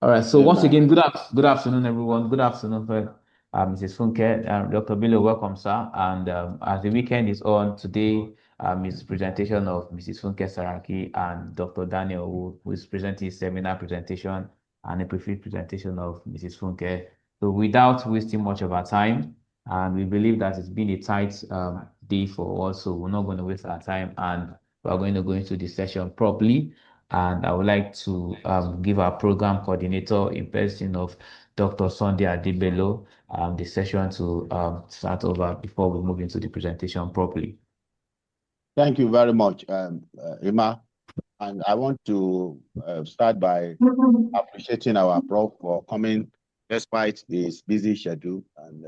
All right. So once Amen. again, good afternoon, everyone. Good afternoon, Mrs. Funke. Dr. Billy, welcome, sir. And as the weekend is on today, is the presentation of Mrs. Funke Saraki and Dr. Daniel, who is presenting his seminar presentation and a prefield presentation of Mrs. Funke. So without wasting much of our time, and we believe that it's been a tight day for us, so we're not going to waste our time, and we're going to go into the session properly. And I would like to give our program coordinator in person of Dr. Sunday Adibelo the session to start over before we move into the presentation properly. Thank you very much, Emma. And I want to start by appreciating our prof for coming despite this busy schedule. And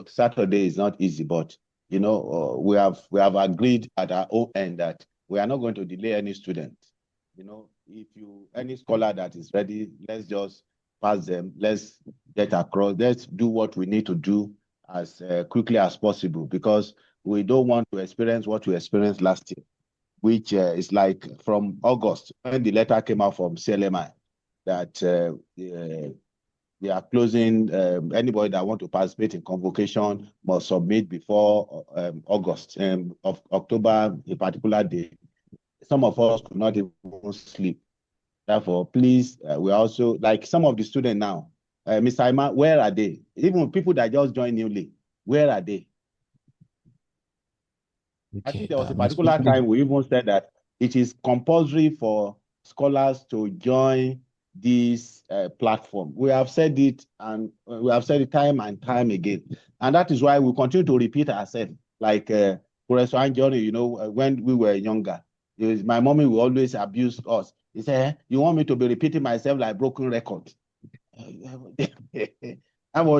Saturday is not easy, but we have agreed at our own end that we are not going to delay any student. If any scholar that is ready, let's just pass them. Let's get across. Let's do what we need to do as quickly as possible, because we don't want to experience what we experienced last year, which is like from August, when the letter came out from CLMI that they are closing, anybody that want to participate in convocation must submit before August, of October, a particular day. Some of us could not even sleep. Therefore, please, we also, like some of the students now, Mr. Ima, where are they? Even people that just joined newly, where are they? Okay. I think there was a particular time we even said that it is compulsory for scholars to join this platform. We have said it, and we have said it time and time again. And that is why we continue to repeat ourselves. Like Professor Johnny, when we were younger, my mommy will always abuse us. He said, you want me to be repeating myself like broken record? And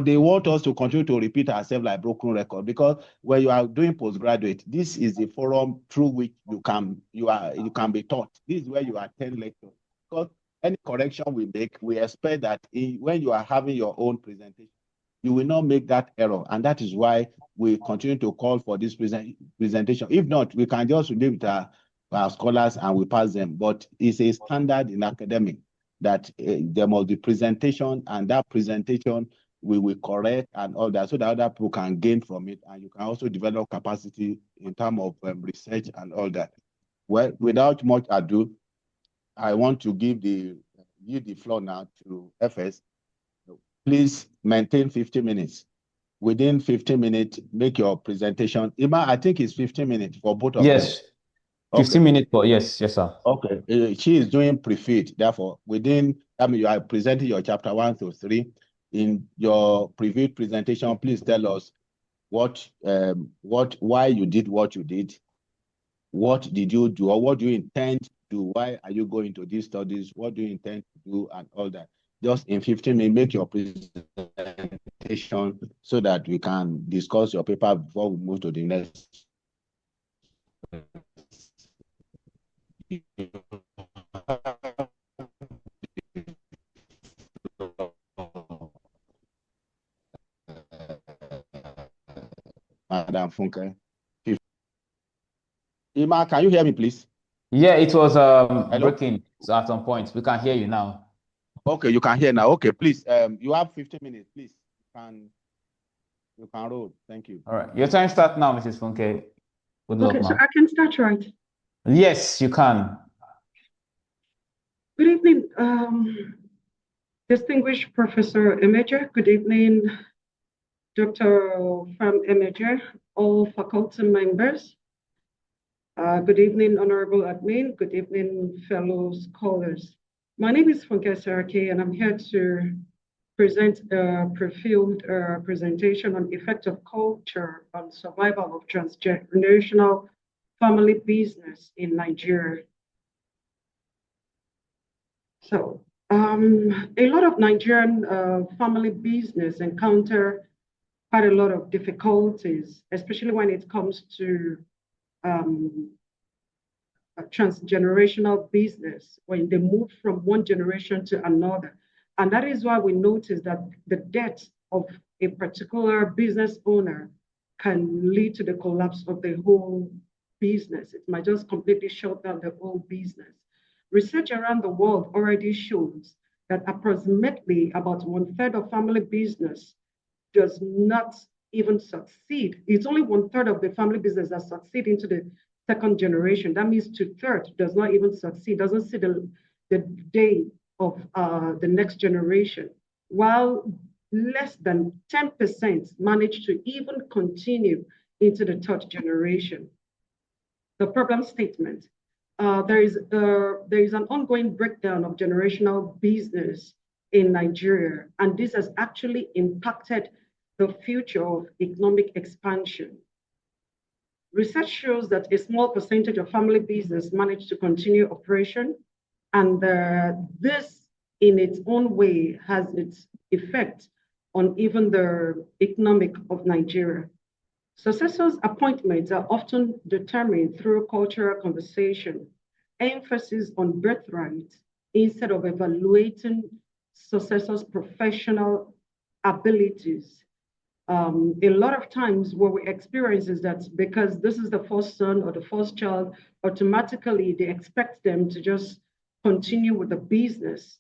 they want us to continue to repeat ourselves like broken record, because when you are doing postgraduate, this is the forum through which you can be taught. This is where you attend lectures. Because any correction we make, we expect that when you are having your own presentation, you will not make that error. And that is why we continue to call for this presentation. If not, we can just leave it our scholars and we pass them. But it's a standard in academic that there must be presentation, and that presentation we will correct and all that, so that other people can gain from it, and you can also develop capacity in terms of research and all that. Well, without much ado, I want to give the floor now to FS. Please maintain 15 minutes. Within 15 minutes, make your presentation. Ima, I think it's 15 minutes for both of them. Yes, 15 okay. minutes, but yes, sir. Okay, she is doing pre-feed. Therefore, you are presenting your chapter 1 through 3. In your pre-feed presentation, please tell us why you did what you did. What did you do, or what do you intend to do? Why are you going to these studies? What do you intend to do, and all that? Just in 15 minutes, make your presentation so that we can discuss your paper before we move to the next. Madam Funke. Ima, can you hear me, please? Yeah, it was Hello? breaking at some point. We can hear you now. Okay, you can hear now. Okay, please. You have 15 minutes, please. You can roll. Thank you. All right. Your time starts now, Mrs. Funke. Good luck, Okay, so ma'am. I can start right. Yes, you can. Good evening, distinguished Professor Emejer. Good evening, Dr. Fam Emejer, all faculty members. Good evening, Honorable Admin. Good evening, fellow scholars. My name is Funke Saraki, and I'm here to present a Prefield presentation on effect of culture on survival of transgenerational family business in Nigeria. So a lot of Nigerian family business encounter quite a lot of difficulties, especially when it comes to a transgenerational business, when they move from one generation to another. And that is why we notice that the death of a particular business owner can lead to the collapse of the whole business. It might just completely shut down the whole business. Research around the world already shows that approximately about 1/3 of family business does not even succeed. It's only 1/3 of the family business that succeed into the second generation. That means 2/3 does not even succeed, doesn't see the day of the next generation, while less than 10% manage to even continue into the third generation. The problem statement. There is an ongoing breakdown of generational business in Nigeria, and this has actually impacted the future of economic expansion. Research shows that a small percentage of family business manage to continue operation, and this in its own way has its effect on even the economic of Nigeria. Successors' appointments are often determined through cultural conversation, emphasis on birthright instead of evaluating successors' professional abilities. A lot of times what we experience is that because this is the first son or the first child, automatically they expect them to just continue with the business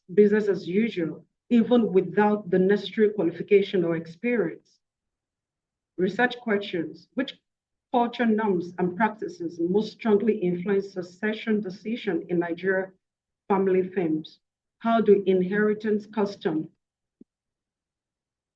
as usual, even without the necessary qualification or experience. Research questions: which culture norms and practices most strongly influence succession decision in Nigeria family firms? How do inheritance custom,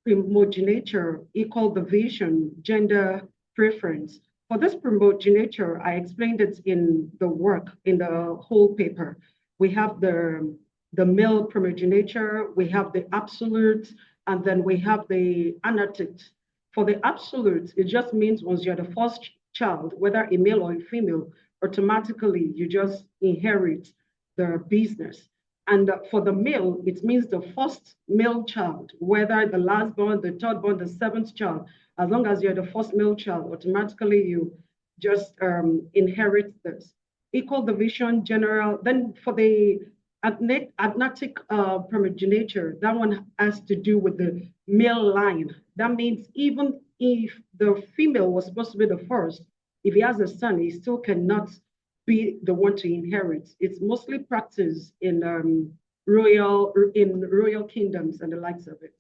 primogeniture, equal division, gender preference? For this primogeniture, I explained it in the work, in the whole paper. We have the male primogeniture, we have the absolute, and then we have the annotate. For the absolute, it just means once you're the first child, whether a male or a female, automatically you just inherit the business. And for the male, it means the first male child, whether the last born, the third born, the seventh child, as long as you're the first male child, automatically you just inherit this. Equal division, general. Then for the agnatic primogeniture, that one has to do with the male line. That means even if the female was supposed to be the first, if he has a son, he still cannot be the one to inherit. It's mostly practiced in royal kingdoms and the likes of it.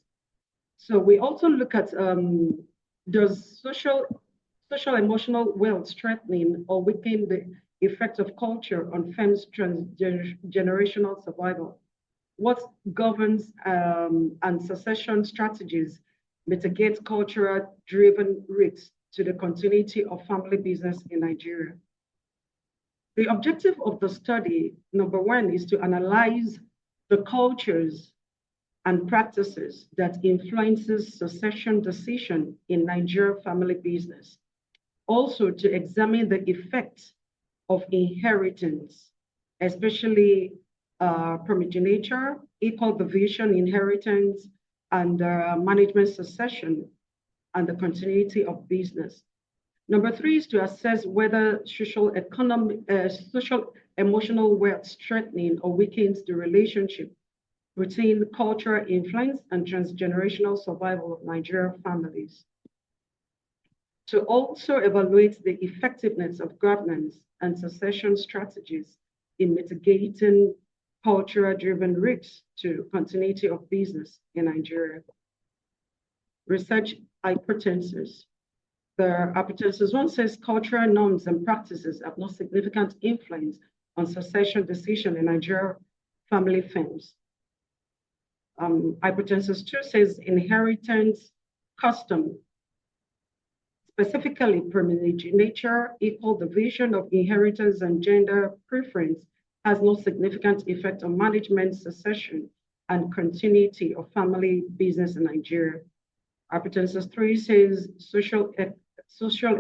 So we also look at does social emotional wealth strengthening or weaken the effect of culture on firms' transgenerational survival? What governs and succession strategies mitigate cultural-driven risks to the continuity of family business in Nigeria? The objective of the study, number one, is to analyze the cultures and practices that influences succession decision in Nigeria family business. Also to examine the effects of inheritance, especially primogeniture, equal division inheritance, and management succession, and the continuity of business. Number three is to assess whether social emotional wealth strengthening or weakens the relationship between cultural influence and transgenerational survival of Nigerian families. To also evaluate the effectiveness of governance and succession strategies in mitigating cultural-driven risks to continuity of business in Nigeria. Research hypothesis. The hypothesis one says cultural norms and practices have no significant influence on succession decision in Nigeria family firms. Hypothesis two says inheritance custom, specifically primogeniture, equal division of inheritance and gender preference has no significant effect on management succession and continuity of family business in Nigeria. Hypothesis three says social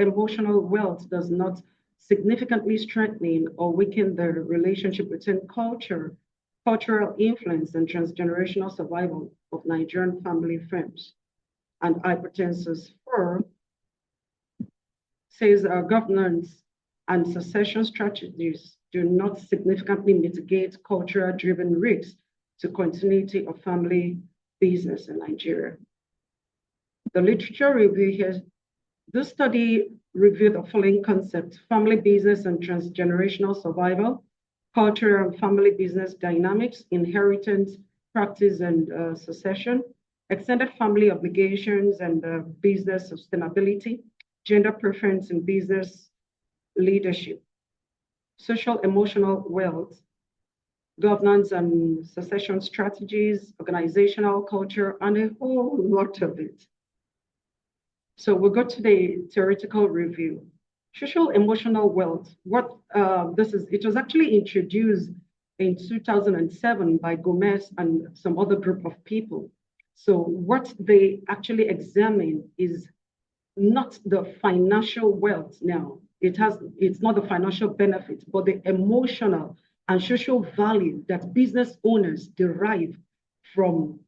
emotional wealth does not significantly strengthen or weaken the relationship between cultural influence and transgenerational survival of Nigerian family firms. And hypothesis four says governance and succession strategies do not significantly mitigate cultural-driven risks to continuity of family business in Nigeria. The literature review here, this study reviewed the following concepts: family business and transgenerational survival, cultural and family business dynamics, inheritance, practice and succession, extended family obligations and business sustainability, gender preference in business leadership, social emotional wealth, governance and succession strategies, organizational culture, and a whole lot of it. So we'll go to the theoretical review. Social emotional wealth, what this is, it was actually introduced in 2007 by Gomez and some other group of people. So what they actually examine is not the financial wealth now. It's not the financial benefit, but the emotional and social value that business owners derive from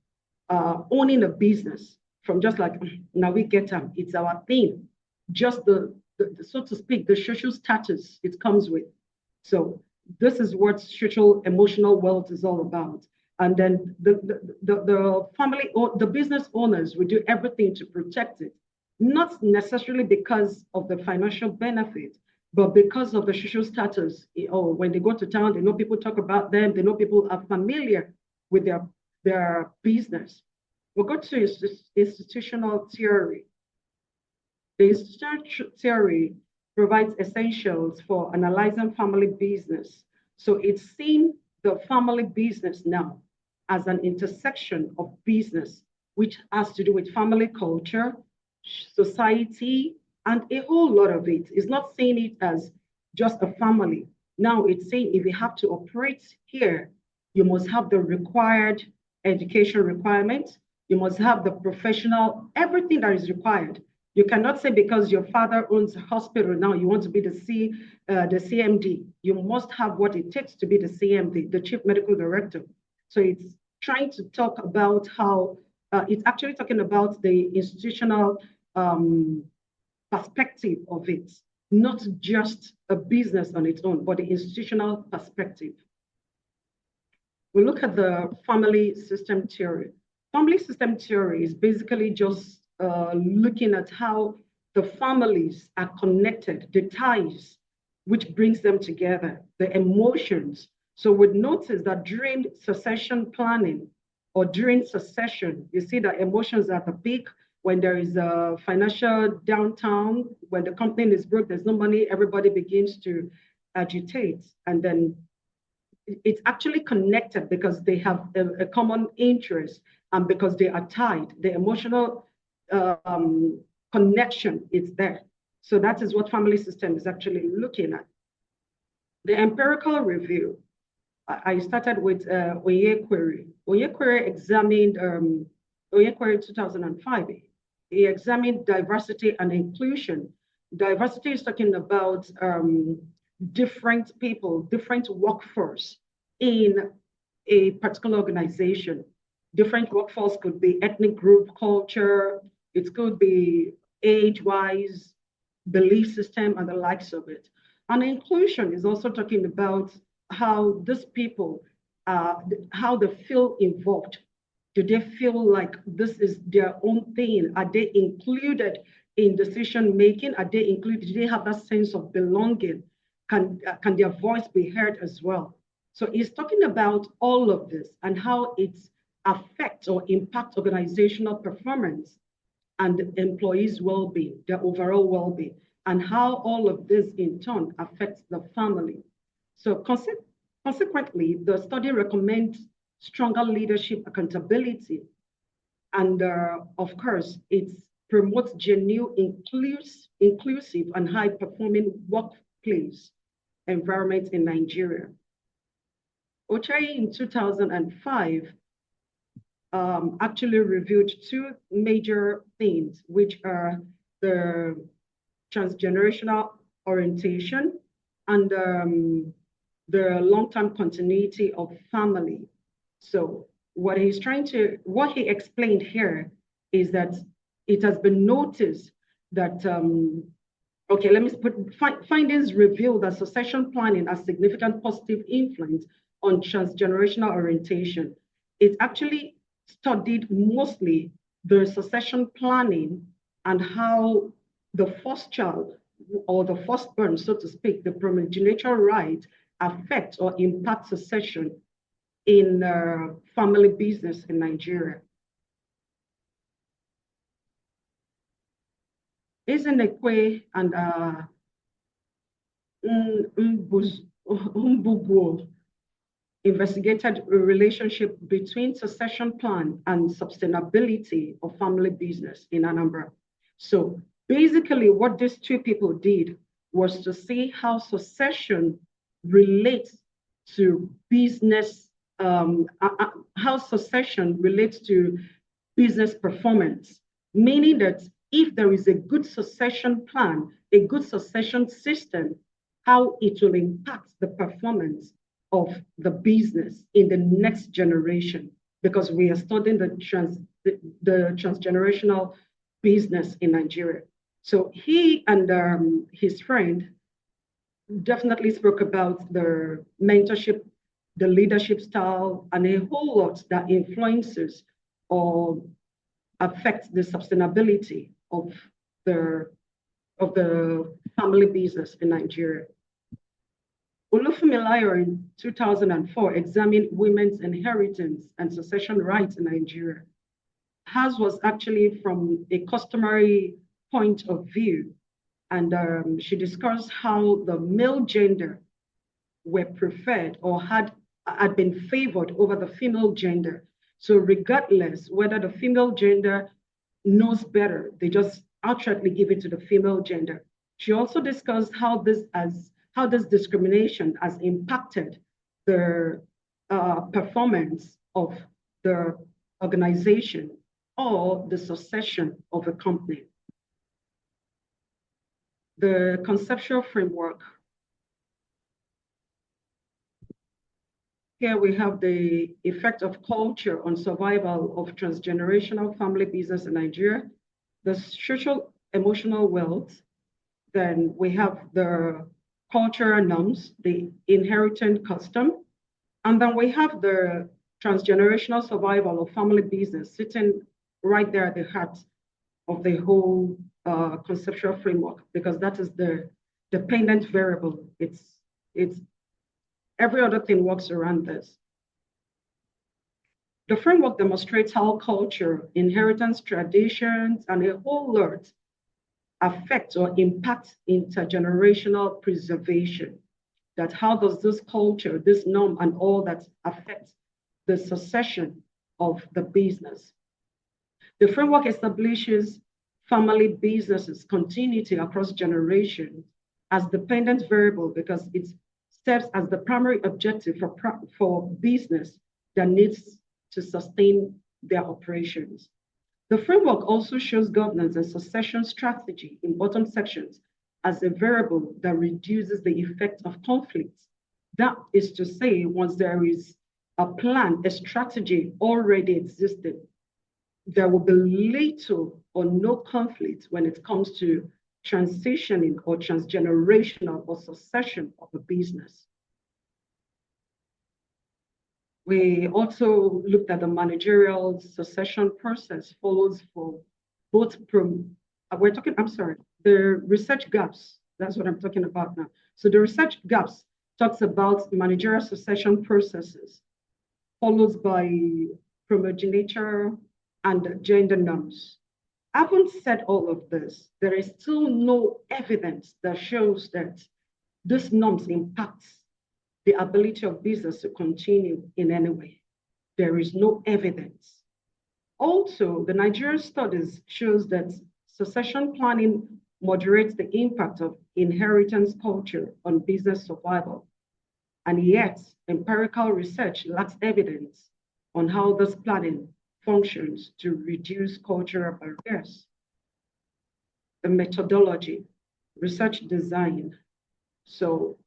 owning a business, from just like, now we get them, it's our thing, just the so to speak, the social status it comes with. So this is what social emotional wealth is all about. And then the business owners will do everything to protect it, not necessarily because of the financial benefit, but because of the social status. Oh, when they go to town, they know people talk about them, they know people are familiar with their business. We'll go to institutional theory. The institutional theory provides essentials for analyzing family business. So it's seen the family business now as an intersection of business, which has to do with family culture, society, and a whole lot of it. It's not seeing it as just a family. Now it's saying if you have to operate here, you must have the required education requirements, you must have the professional, everything that is required. You cannot say because your father owns a hospital now, you want to be the CMD. You must have what it takes to be the CMD, the Chief Medical Director. So it's trying to talk about how, it's actually talking about the institutional perspective of it, not just a business on its own, but the institutional perspective. We look at the family system theory. Family system theory is basically just looking at how the families are connected, the ties which brings them together, the emotions. So we'd notice that during succession planning or during succession, you see that emotions are at the peak. When there is a financial downtown, when the company is broke, there's no money, everybody begins to agitate. And then it's actually connected because they have a common interest and because they are tied. The emotional connection is there. So that is what family system is actually looking at. The empirical review, I started with Onyekwere. Onyekwere examined, Onyekwere 2005, he examined diversity and inclusion. Diversity is talking about different people, different workforce in a particular organization. Different workforce could be ethnic group, culture, it could be age-wise, belief system, and the likes of it. And inclusion is also talking about how these people, how they feel involved. Do they feel like this is their own thing? Are they included in decision making? Are they included? Do they have that sense of belonging? Can their voice be heard as well? So he's talking about all of this and how it affects or impacts organizational performance and employees' well-being, their overall well-being, and how all of this in turn affects the family. So consequently, the study recommends stronger leadership accountability. And of course, it promotes genuine, inclusive and high-performing workplace environment in Nigeria. Ochai in 2005 actually reviewed two major themes, which are the transgenerational orientation and the long-term continuity of family. So what he explained here is that it has been noticed that, okay, let me put, findings reveal that succession planning has significant positive influence on transgenerational orientation. It actually studied mostly the succession planning and how the first child or the firstborn, so to speak, the primogeniture right affects or impacts succession in family business in Nigeria. Ezenekwe and Mbugwo investigated a relationship between succession plan and sustainability of family business in Anambra. So basically what these two people did was to see how succession relates to business, how succession relates to business performance, meaning that if there is a good succession plan, a good succession system, how it will impact the performance of the business in the next generation, because we are studying the transgenerational business in Nigeria. So he and his friend definitely spoke about the mentorship, the leadership style, and a whole lot that influences or affects the sustainability of the family business in Nigeria. Olufumilayo in 2004 examined women's inheritance and succession rights in Nigeria. Hers was actually from a customary point of view, and she discussed how the male gender were preferred or had been favored over the female gender. So regardless whether the female gender knows better, they just outrightly give it to the female gender. She also discussed how this discrimination has impacted the performance of the organization or the succession of a company. The conceptual framework. Here we have the effect of culture on survival of transgenerational family business in Nigeria, the social emotional wealth, then we have the cultural norms, the inherited custom, and then we have the transgenerational survival of family business sitting right there at the heart of the whole conceptual framework, because that is the dependent variable. It's every other thing works around this. The framework demonstrates how culture, inheritance, traditions, and a whole lot affect or impact intergenerational preservation. That how does this culture, this norm, and all that affect the succession of the business. The framework establishes family businesses continuity across generations as dependent variable because it serves as the primary objective for business that needs to sustain their operations. The framework also shows governance and succession strategy in bottom sections as a variable that reduces the effect of conflicts. That is to say, once there is a plan, a strategy already existed, there will be little or no conflict when it comes to transitioning or transgenerational or succession of a business. We also looked at the managerial succession process follows for both the research gaps, that's what I'm talking about now. So the research gaps talks about managerial succession processes, followed by primogeniture and gender norms. Having said all of this, there is still no evidence that shows that these norms impact the ability of business to continue in any way. There is no evidence. Also, the Nigerian studies shows that succession planning moderates the impact of inheritance culture on business survival. And yet, empirical research lacks evidence on how this planning functions to reduce cultural barriers. The methodology, research design. So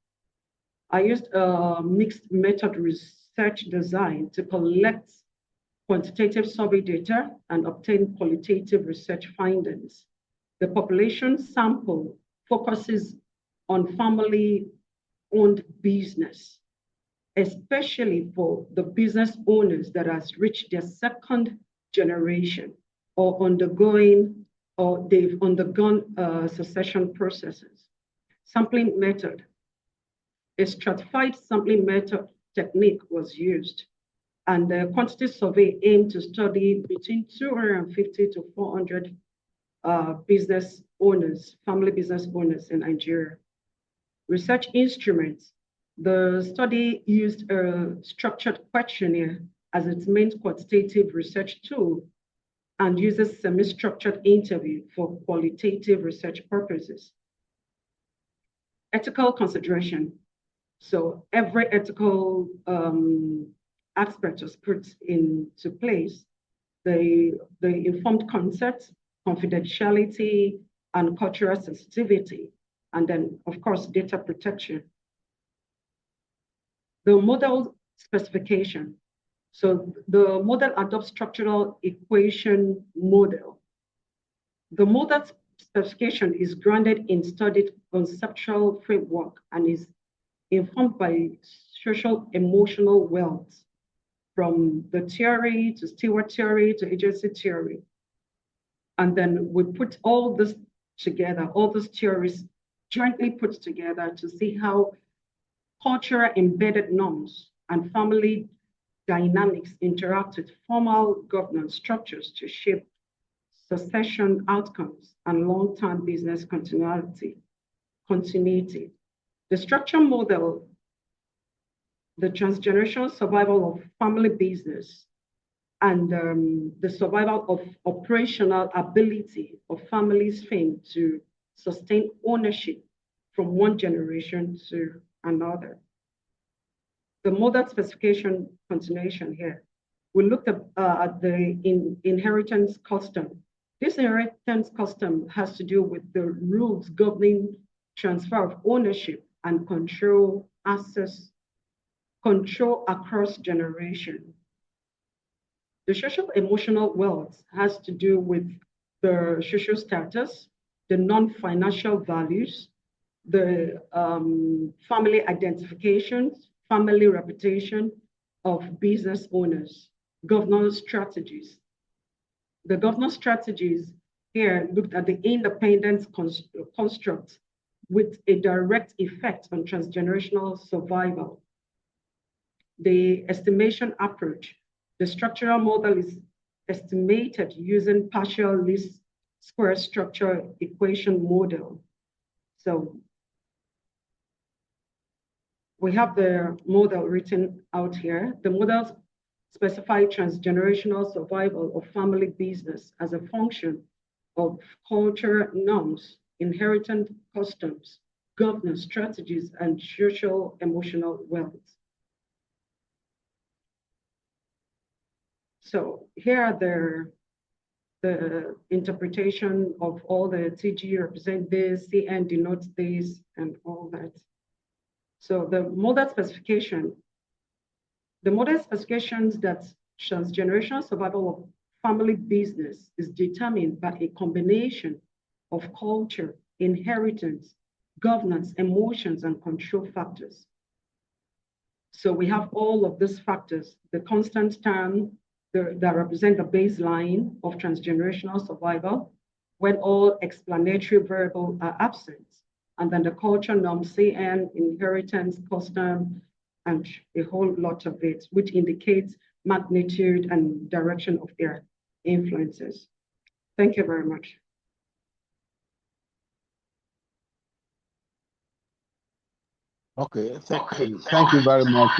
I used a mixed method research design to collect quantitative survey data and obtain qualitative research findings. The population sample focuses on family-owned business, especially for the business owners that has reached their second generation or they've undergone succession processes. Sampling method. A stratified sampling method technique was used And the quantity survey aimed to study between 250 to 400 business owners, family business owners in Nigeria. Research instruments. The study used a structured questionnaire as its main quantitative research tool and uses semi-structured interview for qualitative research purposes. Ethical consideration. So every ethical aspect was put into place. The informed consent, confidentiality, and cultural sensitivity, and then, of course, data protection. The model specification. So the model adopts structural equation model. The model specification is grounded in studied conceptual framework and is informed by social emotional wealth, from the theory to steward theory to agency theory. And then we put all this together, all these theories jointly put together to see how cultural embedded norms and family dynamics interact with formal governance structures to shape succession outcomes and long-term business continuity. The structure model, the transgenerational survival of family business, and the survival of operational ability of families' fame to sustain ownership from one generation to another. The model specification continuation here. We looked at the inheritance custom. This inheritance custom has to do with the rules governing transfer of ownership and control across generation. The social emotional wealth has to do with the social status, the non-financial values, the family identifications, family reputation of business owners, governance strategies. The governance strategies here looked at the independence construct with a direct effect on transgenerational survival. The estimation approach. The structural model is estimated using partial least square structure equation model. So we have the model written out here. The models specify transgenerational survival of family business as a function of cultural norms, inherited customs, governance strategies, and social emotional wealth. So here are the interpretation of all the TG represent this, CN denotes this, and all that. So the model specification, the model specifications that transgenerational survival of family business is determined by a combination of culture, inheritance, governance, emotions, and control factors. So we have all of these factors, the constant term, that represent the baseline of transgenerational survival when all explanatory variables are absent. And then the culture norm, CN, inheritance, custom, and a whole lot of it, which indicates magnitude and direction of their influences. Thank you very much. Okay, thank you very much.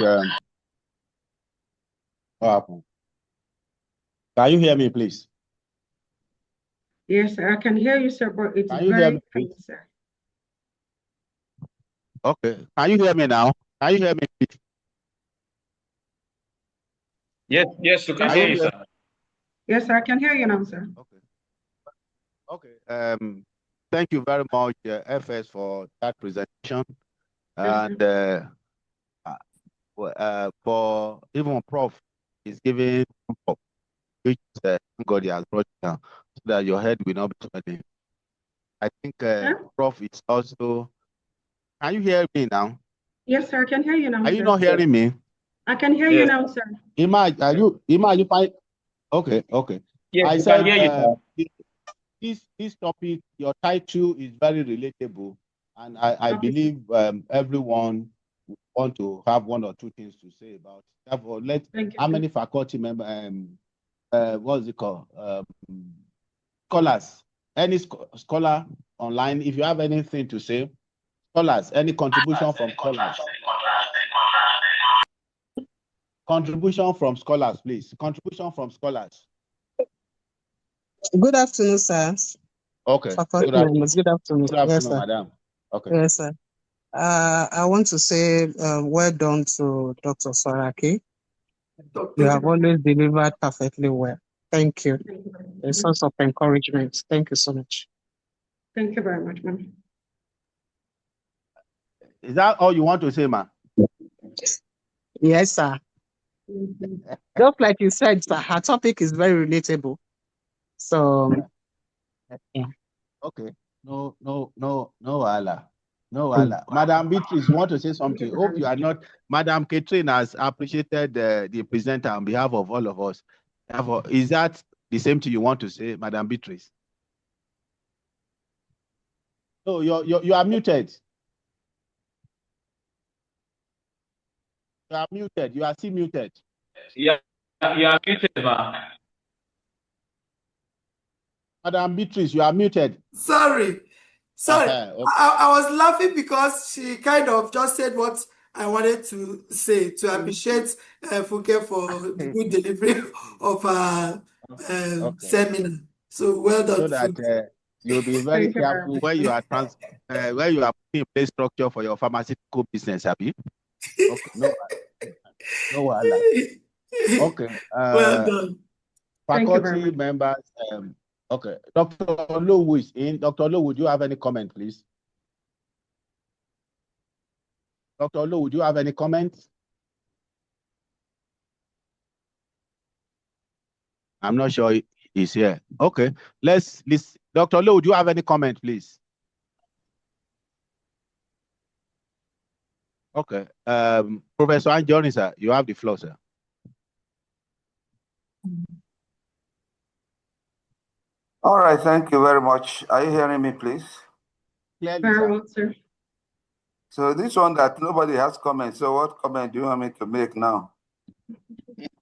Can you hear me, please? Yes, sir, I can hear you, sir, but it's very faint, sir. Okay, can you hear me now? Can you hear me, please? Yes, you can hear you, sir. Yes, sir, I can hear you now, sir. Okay. Thank you very much, FS, for that presentation. And for even Prof is giving which God has brought down so that your head will not be sweating. I think Prof is also. Can you hear me now? Yes, sir, I can hear you now. Are you not hearing me? I can hear you now, sir. Ima, you fine? Okay. Yes, I said, can hear you, this topic, your title is very relatable, and I believe everyone want to have one or two things to say about. Therefore, Thank you, how sir. many faculty members, what's it called? Scholars, any scholar online, if you have anything to say, scholars, any contribution from scholars? Contribution from scholars, please. Contribution from scholars. Good afternoon, sir. Okay. Faculty Good afternoon. members, good afternoon. Good afternoon, Yes, sir. madam. Okay. Yes, sir. I want to say well done to Dr. Saraki. You have always delivered perfectly well. Thank you. Thank you very much, A ma'am. source of encouragement. Thank you so much. Thank you very much, ma'am. Is that all you want to say, ma? Yes, sir. Just like you said, sir, her topic is very relatable. So, yeah. Okay. No, Allah. No, Allah. Madam Beatrice, you want to say something? Hope you are not. Madam Catherine has appreciated the presenter on behalf of all of us. Therefore, is that the same thing you want to say, Madam Beatrice? No, you are muted. You are muted. You are still muted. Yeah, you are muted, ma. Madam Beatrice, you are muted. Sorry. Okay. I was laughing because she kind of just said what I wanted to say to appreciate Funke for the good delivery of her seminar. So well done. So that you'll be very careful where you are where you are putting in place structure for your pharmaceutical business, Abi. Okay, no, Allah. Okay. Well done. Faculty members. Okay, Dr. Lowu is in. Dr. Lowu, would you have any comment, please? Dr. Lowu, would you have any comments? I'm not sure he's here. Okay, let's listen. Dr. Lowu, would you have any comment, please? Okay. Professor Anjoni, sir, you have the floor, sir. All right, thank you very much. Are you hearing me, please? Clearly, very well, sir. So this one that nobody has comment. So what comment do you want me to make now?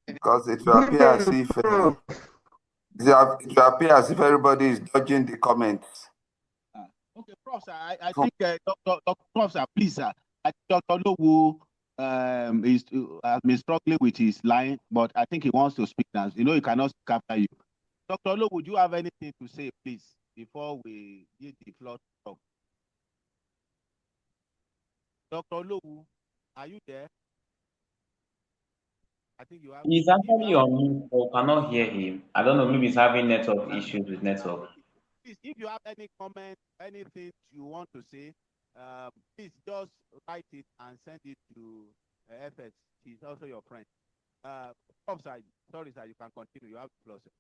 Because it will appear as if everybody is dodging the comments. Okay, Prof, sir, I think Dr. Prof, sir, please, sir. Dr. Lowu has been struggling with his line, but I think he wants to speak now. You know, he cannot speak after you. Dr. Lowu, would you have anything to say, please, before we give the floor to talk? Dr. Lowu, are you there? I think you have. He's actually on mute, but cannot hear him. I don't know, maybe he's having network issues with network. Please, if you have any comment, anything you want to say, please just write it and send it to FS. He's also your friend. Prof, sir, sorry, sir, you can continue. You have the floor, sir.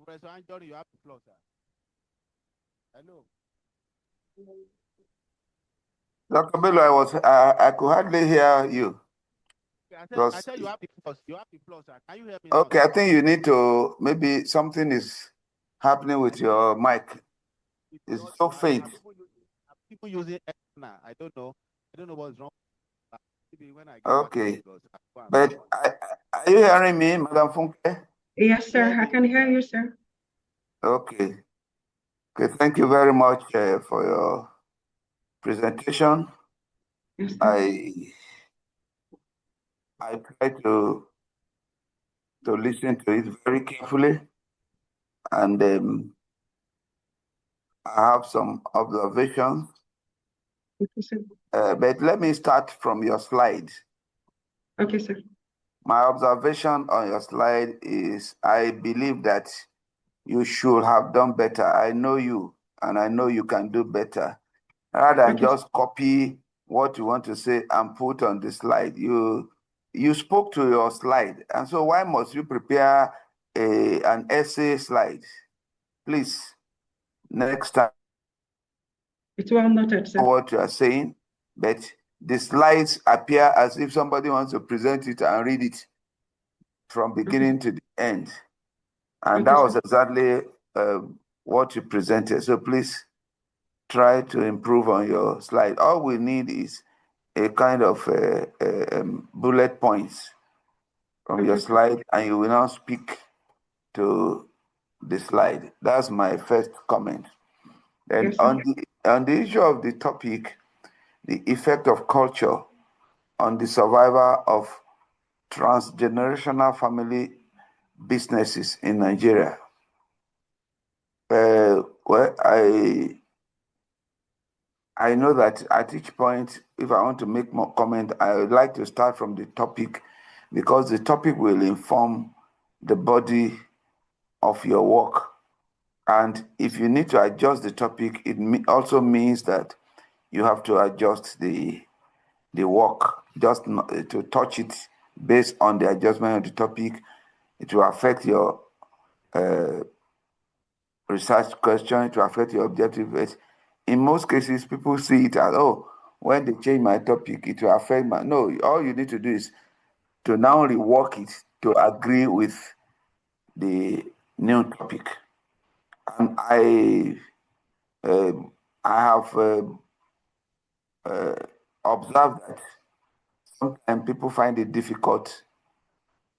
Professor Anjoni, you have the floor, sir. Hello. Dr. Bello, I could hardly hear you. I said you have the floor. You have the floor, sir. Can you hear me? Okay, now? I think you need to, maybe something is happening with your mic. It's so faint. People using now. I don't know what's wrong. Maybe when I get okay. But are you hearing me, Madam Funke? Yes, sir. I can hear you, sir. Okay. Okay, thank you very much for your presentation. Yes, I try to listen to it very carefully, and I have some observations. But let me start from your slide. Okay, sir. My observation on your slide is I believe that you should have done better. I know you, and I know you can do better. Rather than just copy what you want to say and put on the slide. You spoke to your slide, and so why must you prepare an essay slide? Please, next time. It's well noted, sir. What you are saying, but the slides appear as if somebody wants to present it and read it from beginning to the end. And that was exactly what you presented. So please try to improve on your slide. All we need is a kind of bullet points from your slide, and you will now speak to the slide. That's my first comment. And Yes, on the issue of the topic, the effect of culture on the survival of transgenerational family businesses in Nigeria. Well, I know that at each point, if I want to make more comment, I would like to start from the topic, because the topic will inform the body of your work. And if you need to adjust the topic, it also means that you have to adjust the work, just to touch it based on the adjustment of the topic. It will affect your research question, it will affect your objective. But in most cases, people see it as, oh, when they change my topic, it will affect my. No, all you need to do is to now rework it to agree with the new topic. And I have observed that sometimes people find it difficult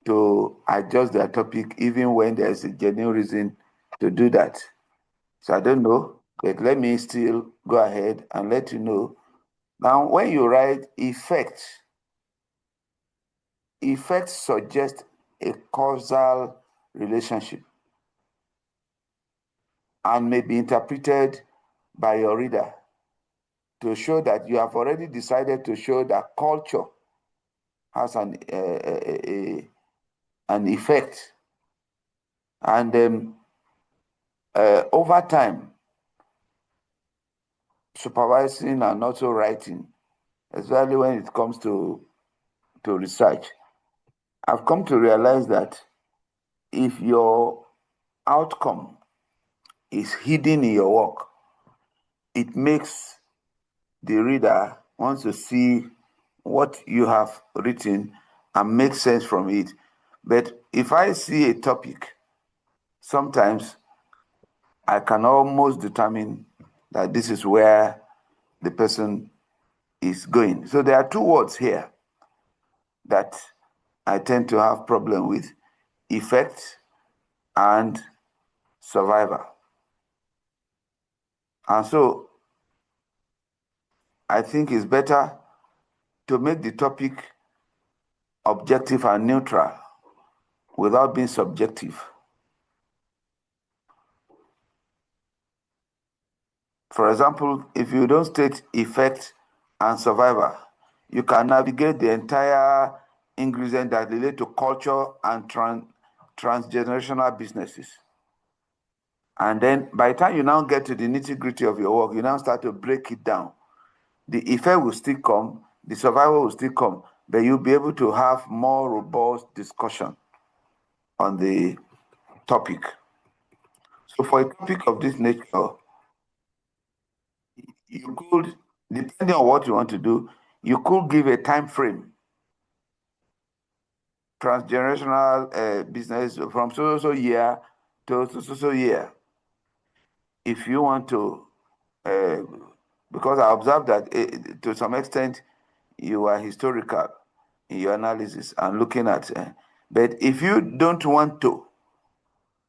to adjust their topic even when there's a genuine reason to do that. So I don't know, but let me still go ahead and let you know. Now, when you write effect suggests a causal relationship and may be interpreted by your reader to show that you have already decided to show that culture has an effect. And over time, supervising and also writing, especially when it comes to research, I've come to realize that if your outcome is hidden in your work, it makes the reader want to see what you have written and make sense from it. But if I see a topic, sometimes I can almost determine that this is where the person is going. So there are two words here that I tend to have problem with: effect and survivor. And so I think it's better to make the topic objective and neutral without being subjective. For example, if you don't state effect and survivor, you can navigate the entire ingredient that relate to culture and transgenerational businesses. And then by the time you now get to the nitty-gritty of your work, you now start to break it down. The effect will still come, the survivor will still come, but you'll be able to have more robust discussion on the topic. So for a topic of this nature, you could, depending on what you want to do, you could give a time frame. Transgenerational business from so year to so year. If you want to, because I observed that to some extent you are historical in your analysis and looking at, but if you don't want to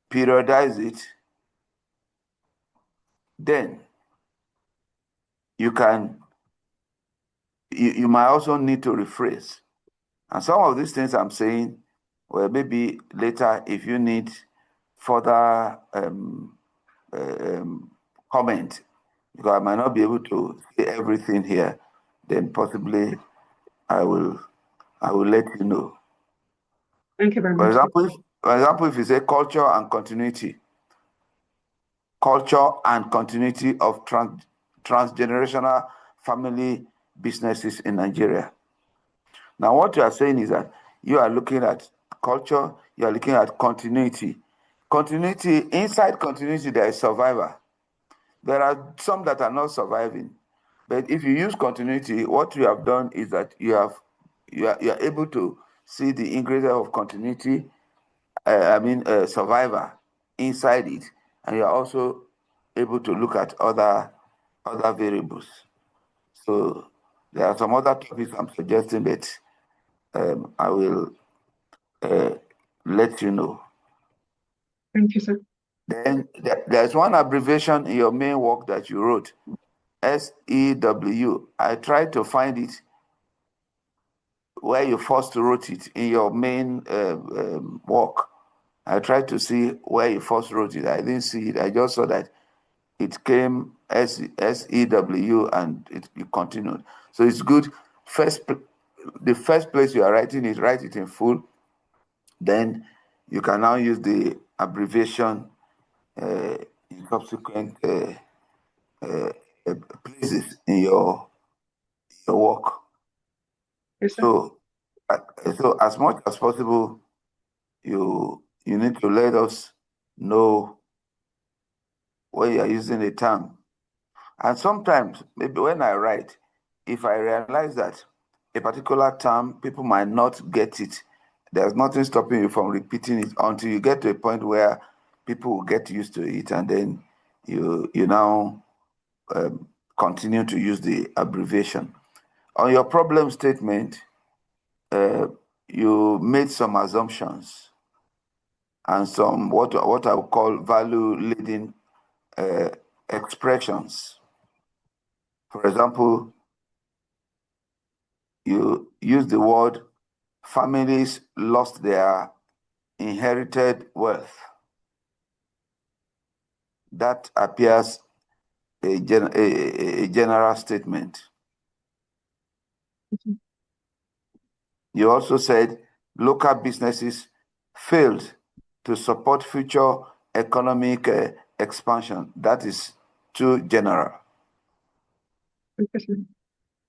periodize it, then you might also need to rephrase. And some of these things I'm saying, well, maybe later if you need further comment, because I might not be able to say everything here, then possibly I will let you know. Thank you very For much. example, if you say culture and continuity of transgenerational family businesses in Nigeria. Now, what you are saying is that you are looking at culture, you are looking at continuity. Continuity, inside continuity, there is survivor. There are some that are not surviving. But if you use continuity, what you have done is that you are able to see the ingredient of continuity, survivor inside it, and you are also able to look at other other variables. So there are some other topics I'm suggesting, but I will let you know. Thank you, sir. Then there's one abbreviation in your main work that you wrote, SEW. I tried to find it where you first wrote it in your main work. I tried to see where you first wrote it. I didn't see it. I just saw that it came SEW and it continued. So it's good. The first place you are writing it, write it in full. Then you can now use the abbreviation in subsequent places in your work. Yes, sir. So as much as possible, you need to let us know when you are using a term. And sometimes, maybe when I write, if I realize that a particular term, people might not get it, there's nothing stopping you from repeating it until you get to a point where people will get used to it, and then you now continue to use the abbreviation. On your problem statement, you made some assumptions and some what I would call value-leading expressions. For example, you use the word families lost their inherited wealth. That appears a general statement. You also said local businesses failed to support future economic expansion. That is too general.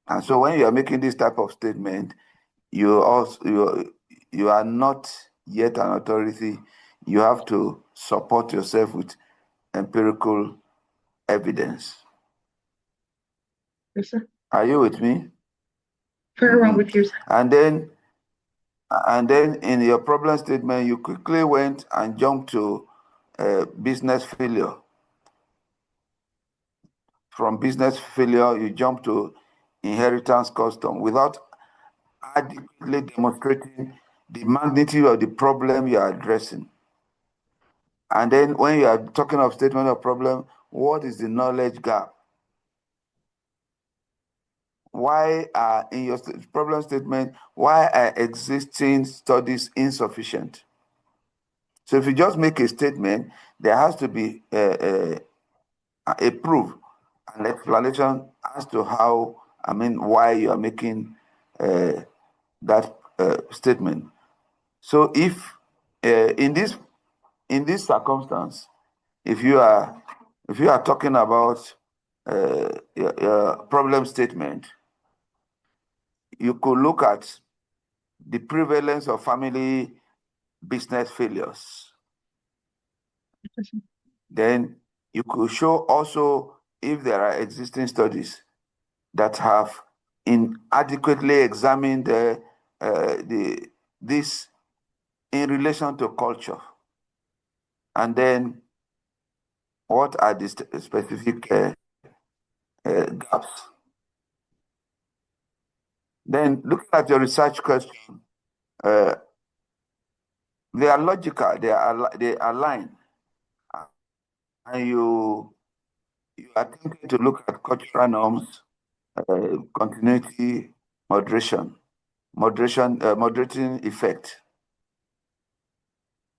And so when you are making this type of statement, you are not yet an authority. You have to support yourself with empirical evidence. Yes, sir. Are you with me? Very well with you, sir. And then in your problem statement, you quickly went and jumped to business failure. From business failure, you jump to inheritance custom without adequately demonstrating the magnitude of the problem you are addressing. And then when you are talking of statement of problem, what is the knowledge gap? Why are, in your problem statement, why are existing studies insufficient? So if you just make a statement, there has to be a proof, an explanation as to how, why you are making that statement. So if in this circumstance, if you are talking about your problem statement, you could look at the prevalence of family business failures. Then you could show also if there are existing studies that have inadequately examined this in relation to culture. And then what are the specific gaps? Then looking at your research question, they are logical, they align. And you are thinking to look at cultural norms, continuity, moderating effect.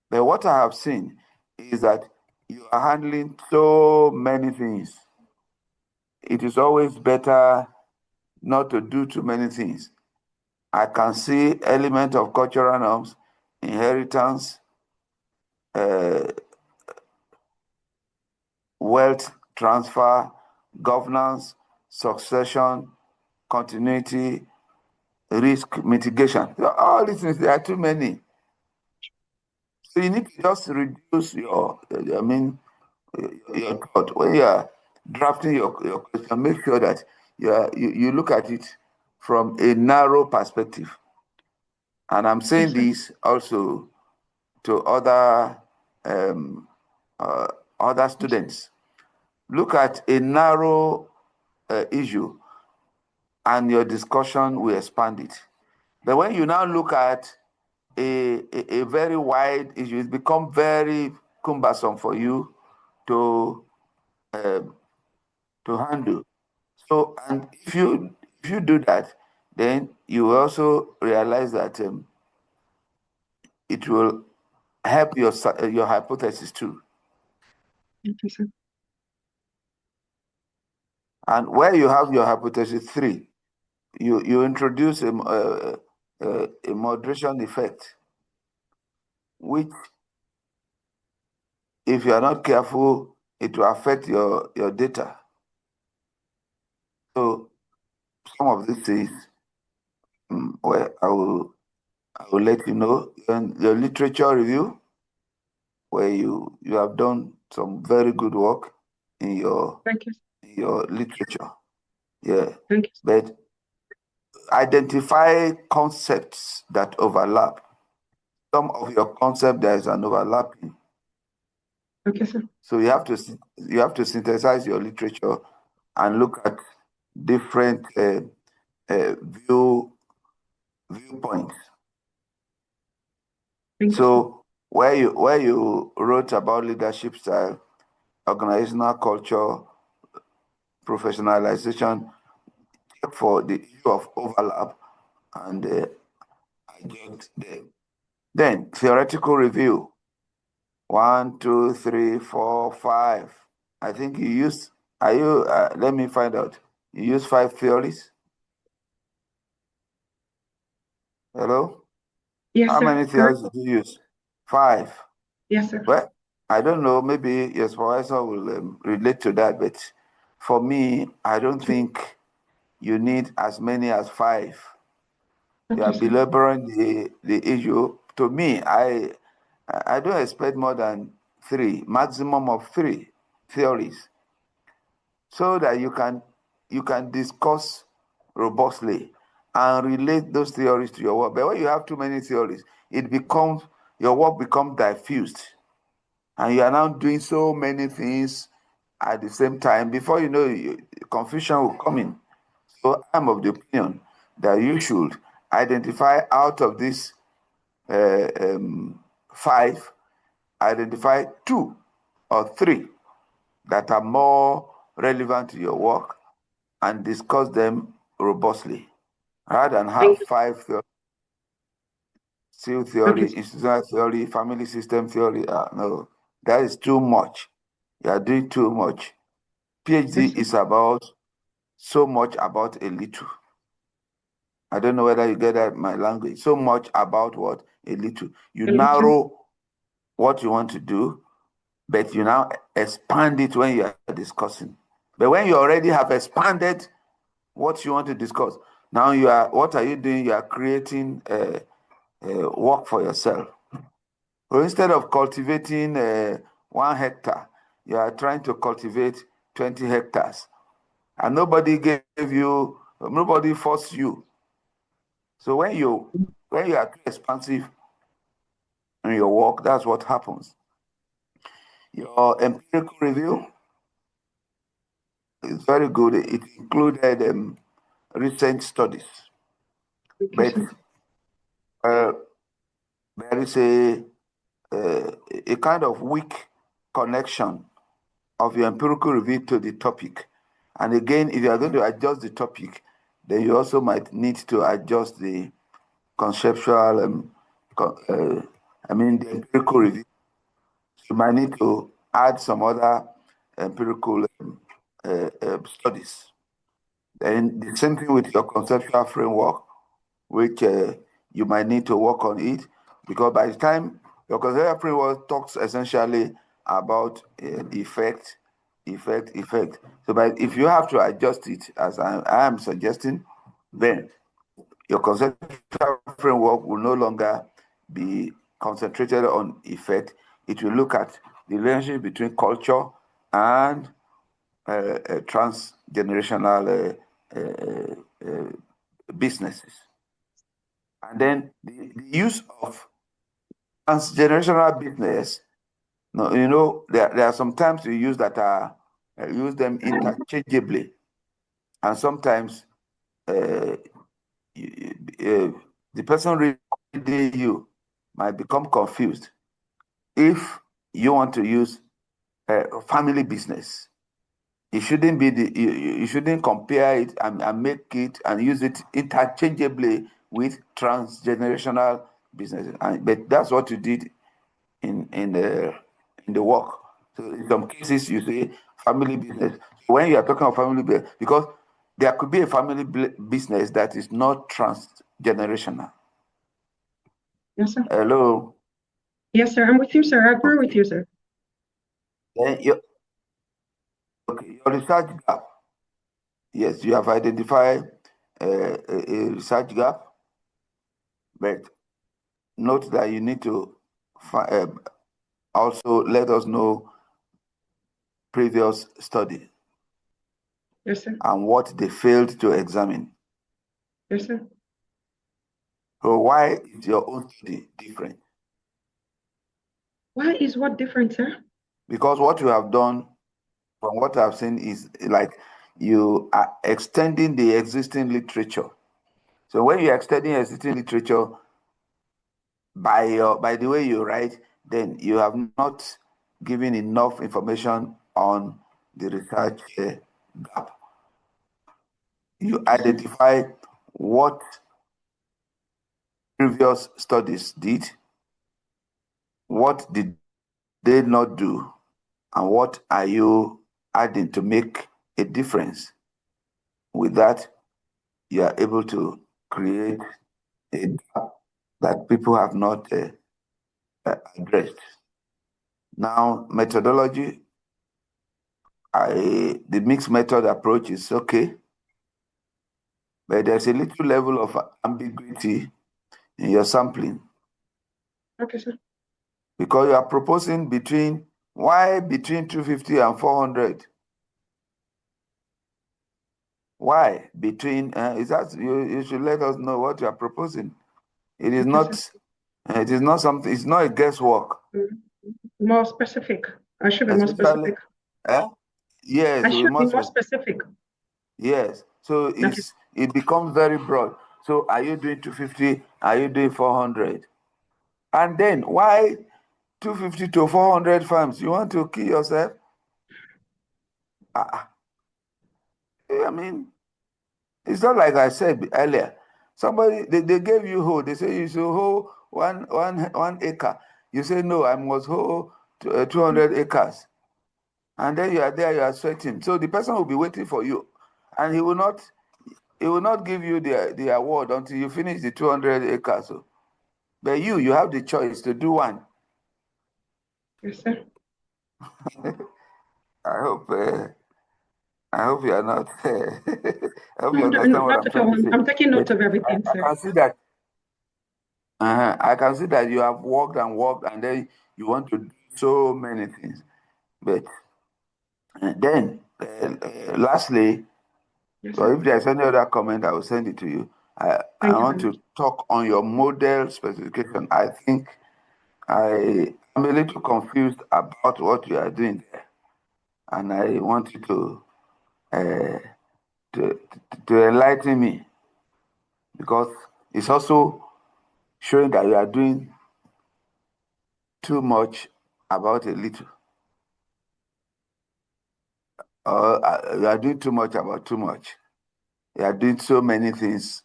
But what I have seen is that you are handling so many things. It is always better not to do too many things. I can see element of cultural norms, inheritance, wealth transfer, governance, succession, continuity, risk mitigation. All these things, there are too many. So you need to just reduce your thought. When you are drafting your question, make sure that you look at it from a narrow perspective. And I'm saying this also to other students. Look at a narrow issue, and your discussion will expand it. But when you now look at a very wide issue, it becomes very cumbersome for you to handle. So, and if you do that, then you also realize that it will help your hypothesis too. Thank you, sir. And where you have your hypothesis 3, you introduce a moderation effect, which, if you are not careful, it will affect your data. So some of these things, well, I will let you know in your literature review, where you have done some very good work in your Thank you. your literature. Yeah. Thank you. But identify concepts that overlap. Some of your concept, there is an overlapping. Okay, sir. So you have to synthesize your literature and look at different viewpoints. Thank you, So where you wrote about leadership style, organizational culture, professionalization, for the issue of overlap, and I get them. Then theoretical review. 1, 2, 3, 4, 5. I think you used. Are you? Let me find out. You use 5 theories. Hello. Yes, How sir. many theories did you use? 5. Yes, sir. Well, I don't know. Maybe your supervisor will relate to that. But for me, I don't think you need as many as 5. You are belaboring the issue. To me, I don't expect more than 3, maximum of 3 theories, so that you can discuss robustly and relate those theories to your work. But when you have too many theories, your work becomes diffused, and you are now doing so many things at the same time. Before you know, confusion will come in. So I'm of the opinion that you should identify out of this 5, identify 2 or 3 that are more relevant to your work and discuss them robustly, rather than have 5 theories. Seal theory, institutional theory, family system theory. No, that is too much. You are doing too much. PhD is about so much about a little. I don't know whether you get that, my language. So much about what? A little. You narrow what you want to do, but you now expand it when you are discussing. But when you already have expanded what you want to discuss, now what are you doing? You are creating work for yourself. So instead of cultivating 1 hectare, you are trying to cultivate 20 hectares. And nobody forced you. So when you are too expansive in your work, that's what happens. Your empirical review is very good. It included recent studies. But there is a kind of weak connection of your empirical review to the topic. And again, if you are going to adjust the topic, then you also might need to adjust the conceptual, the empirical review. You might need to add some other empirical studies. And the same thing with your conceptual framework, which you might need to work on it, because by the time your conceptual framework talks essentially about effect. So, but if you have to adjust it, as I am suggesting, then your conceptual framework will no longer be concentrated on effect. It will look at the relationship between culture and transgenerational businesses. And then the use of transgenerational business, there are some terms you use that use them interchangeably. And sometimes the person reading you might become confused if you want to use family business. It shouldn't be you shouldn't compare it and make it and use it interchangeably with transgenerational business. But that's what you did in the work. So in some cases you say family business. When you are talking about family business, because there could be a family business that is not transgenerational. Yes, sir. Hello. Yes, sir. I'm with you, sir. I agree with you, sir. Then your research gap. Yes, you have identified a research gap, but note that you need to also let us know previous study. Yes, sir. And what they failed to examine. Yes, sir. So why is your own study different? Why is what different, sir? Because what you have done, from what I've seen, is like you are extending the existing literature. So when you're extending existing literature by the way you write, then you have not given enough information on the research gap. You identify what previous studies did, what did they not do, and what are you adding to make a difference. With that, you are able to create a gap that people have not addressed. Now, methodology, the mixed method approach is okay, but there's a little level of ambiguity in your sampling. Okay, sir. Because you are proposing between 250 and 400? Why between? Is that you should let us know what you are proposing. It is Okay, not. sir. It is not something. It's not a guesswork. More specific. I should be more Especially, specific. yes, I should be more specific. Yes. So Okay. it becomes very broad. So are you doing 250? Are you doing 400? And then why 250 to 400 farms? You want to kill yourself? I mean, it's not like I said earlier. Somebody they gave you hoe. They say you should hoe one acre. You say no, I must hoe 200 acres. And then you are there, you are sweating. So the person will be waiting for you, and he will not give you the award until you finish the 200 acres. So, but you have the choice to do one. Yes, sir. I hope you are not. I hope you understand what I'm trying to say. I'm taking note of everything, sir. I can see that. I can see that you have worked, and then you want to do so many things. But then, lastly, yes, so if there's any other comment, I will send it to you. I want to talk on your model specification. I think I'm a little confused about what you are doing there, and I want you to enlighten me, because it's also showing that you are doing too much about a little. You are doing too much about too much. You are doing so many things.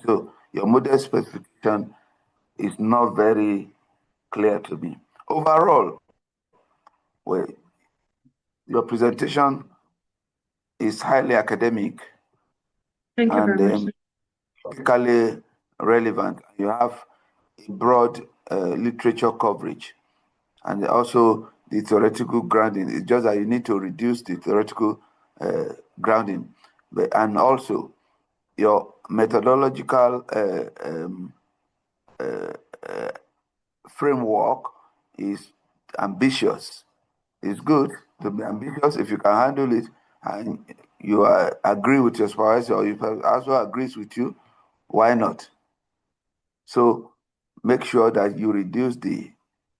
So your model specification is not very clear to me. Overall, well, your presentation is highly academic. Thank you very much, sir. Technically relevant. You have a broad literature coverage, and also the theoretical grounding. It's just that you need to reduce the theoretical grounding, and also your methodological framework is ambitious. It's good to be ambitious if you can handle it, and you agree with your supervisor, or you also agrees with you. Why not? So make sure that you reduce the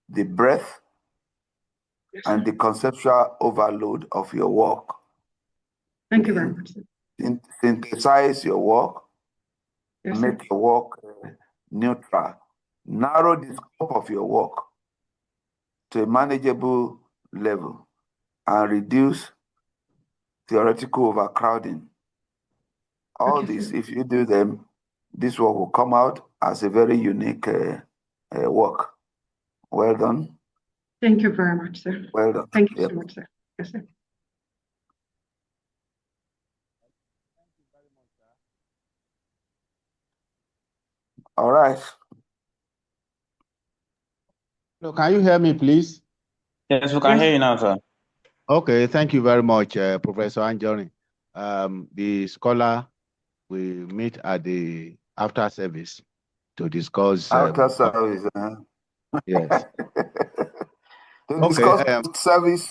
breadth and the conceptual overload of your work. Thank you very much, sir. synthesize your work, Yes, make your work neutral. Narrow the scope of your work to a manageable level and reduce theoretical overcrowding. All this, if you do them, this work will come out as a very unique work. Well done. Thank you very much, sir. Well done. Thank you so much, sir. Yes, sir. All right. So can you hear me, please? Yes, we can hear you now, sir. Okay, thank you very much, Professor Anjoni. The scholar will meet at the after service to discuss. After service. Yes. To discuss service.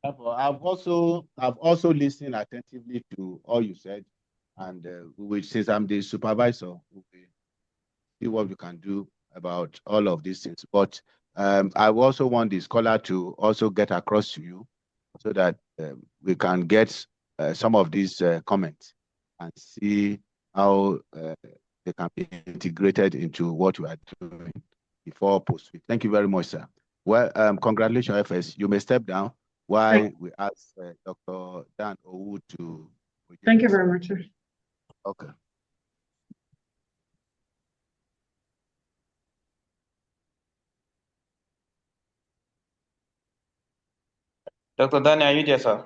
I've also listened attentively to all you said, and since I'm the supervisor, we'll see what we can do about all of these things. But I also want the scholar to also get across to you so that we can get some of these comments and see how they can be integrated into what we are doing before post. Thank you very much, sir. Well, congratulations, FS. You may step down while we ask Dr. Dan Owu to. Thank you very much, sir. Okay. Dr. Daniel, are you there, sir?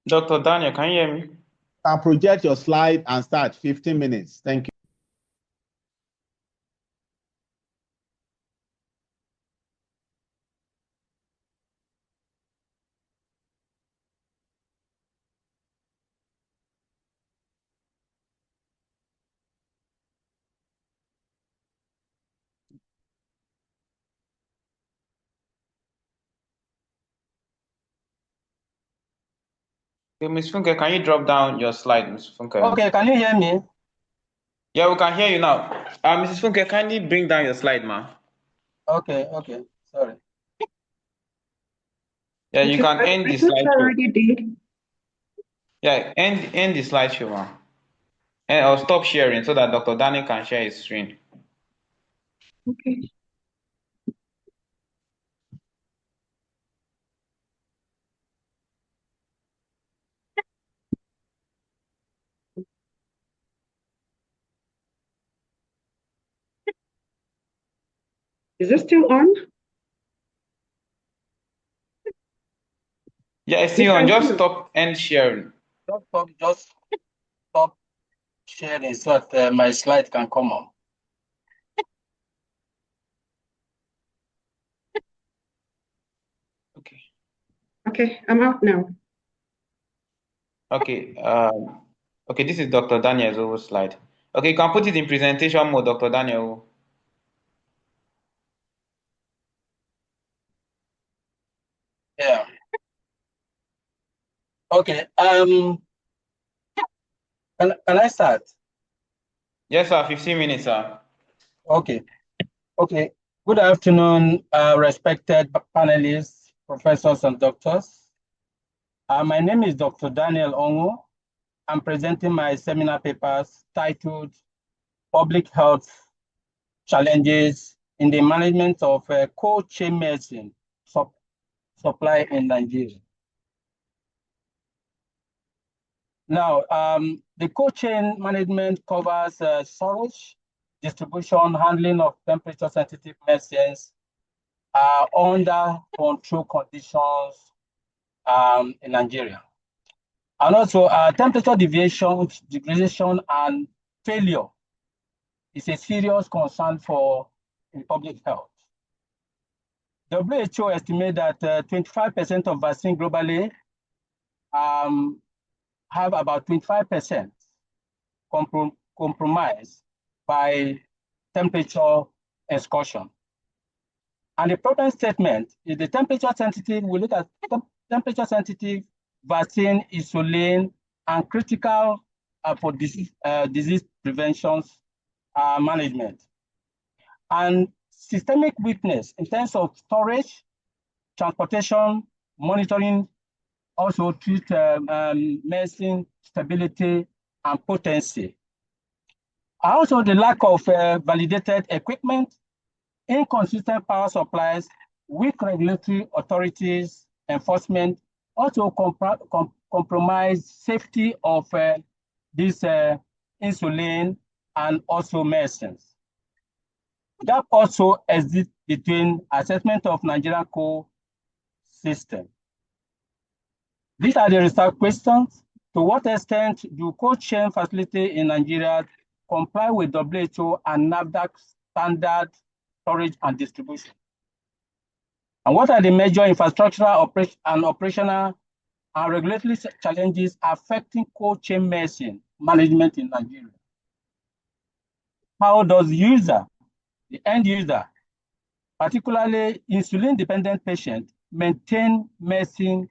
Dr. Daniel, can you hear me? Can project your slide and start 15 minutes. Thank you. Okay, Ms. Funke, can you drop down your slide, Ms. Funke? Okay, can you hear me? Yeah, we can hear you now. Mrs. Funke, kindly bring down your slide, ma. Okay, sorry. Yeah, you can end the slideshow. Already did. Yeah, end the slideshow, ma. And I'll stop sharing so that Dr. Daniel can share his screen. Okay. Is this still on? Yeah, it's still on. Just stop and sharing. Just stop sharing so that my slide can come on. Okay. Okay, I'm out now. Okay. Okay, this is Dr. Daniel's slide. Okay, you can put it in presentation mode, Dr. Daniel. Yeah. Okay. Can I start? Yes, sir. 15 minutes, sir. Okay. Good afternoon, respected panelists, professors, and doctors. My name is Dr. Daniel Ongu. I'm presenting my seminar papers titled Public Health Challenges in the Management of Cold Chain Medicine Supply in Nigeria. Now, the cold chain management covers storage, distribution, handling of temperature-sensitive medicines under control conditions in Nigeria. And also, temperature deviation, degradation, and failure is a serious concern for public health. WHO estimates that 25% of vaccine globally have about 25% compromised by temperature excursion. And the problem statement is the temperature sensitive. We look at temperature sensitive vaccine, insulin, and critical for disease prevention management. And systemic weakness in terms of storage, transportation, monitoring, also treat medicine stability and potency. Also, the lack of validated equipment, inconsistent power supplies, weak regulatory authorities, enforcement, also compromise safety of this insulin and also medicines. That also exists between assessment of Nigerian coal system. These are the research questions. To what extent do cold chain facilities in Nigeria comply with WHO and NAFDAC standard storage and distribution? And what are the major infrastructural and operational and regulatory challenges affecting cold chain medicine management in Nigeria? How does the end user, particularly insulin-dependent patients, maintain medicine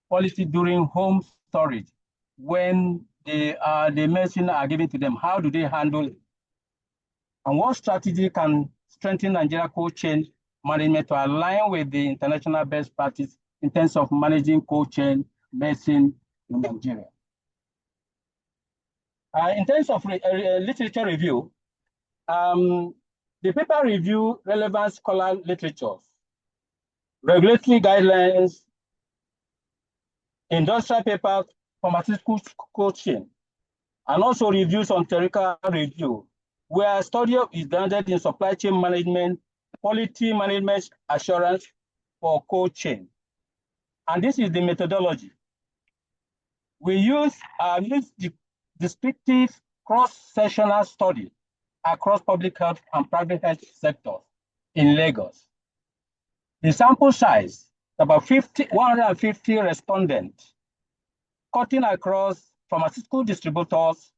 quality during home storage when the medicine are given to them? How do they handle it? And what strategy can strengthen Nigeria cold chain management to align with the international best practice in terms of managing cold chain medicine in Nigeria? In terms of literature review, the paper review relevant scholar literatures, regulatory guidelines, industrial papers, pharmaceutical cold chain, and also reviews on theoretical review, where study is grounded in supply chain management, quality management assurance for cold chain. And this is the methodology. We use the descriptive cross-sectional study across public health and private health sectors in Lagos. The sample size, about 150 respondents, cutting across pharmaceutical distributors,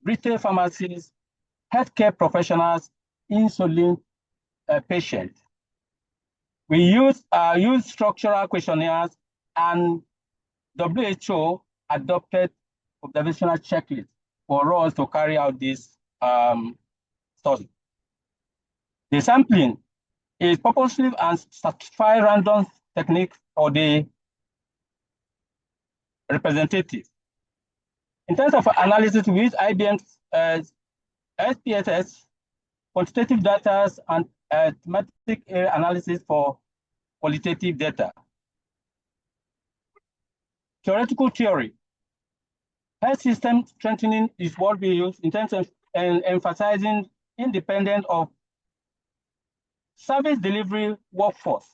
retail pharmacies, healthcare professionals, insulin patients. We use structural questionnaires and WHO adopted observational checklists for us to carry out this study. The sampling is purposive and stratified random technique for the representative. In terms of analysis, we use IBM's SPSS, quantitative data, and thematic analysis for qualitative data. Theoretical theory. Health system strengthening is what we use in terms of emphasizing independent of service delivery workforce,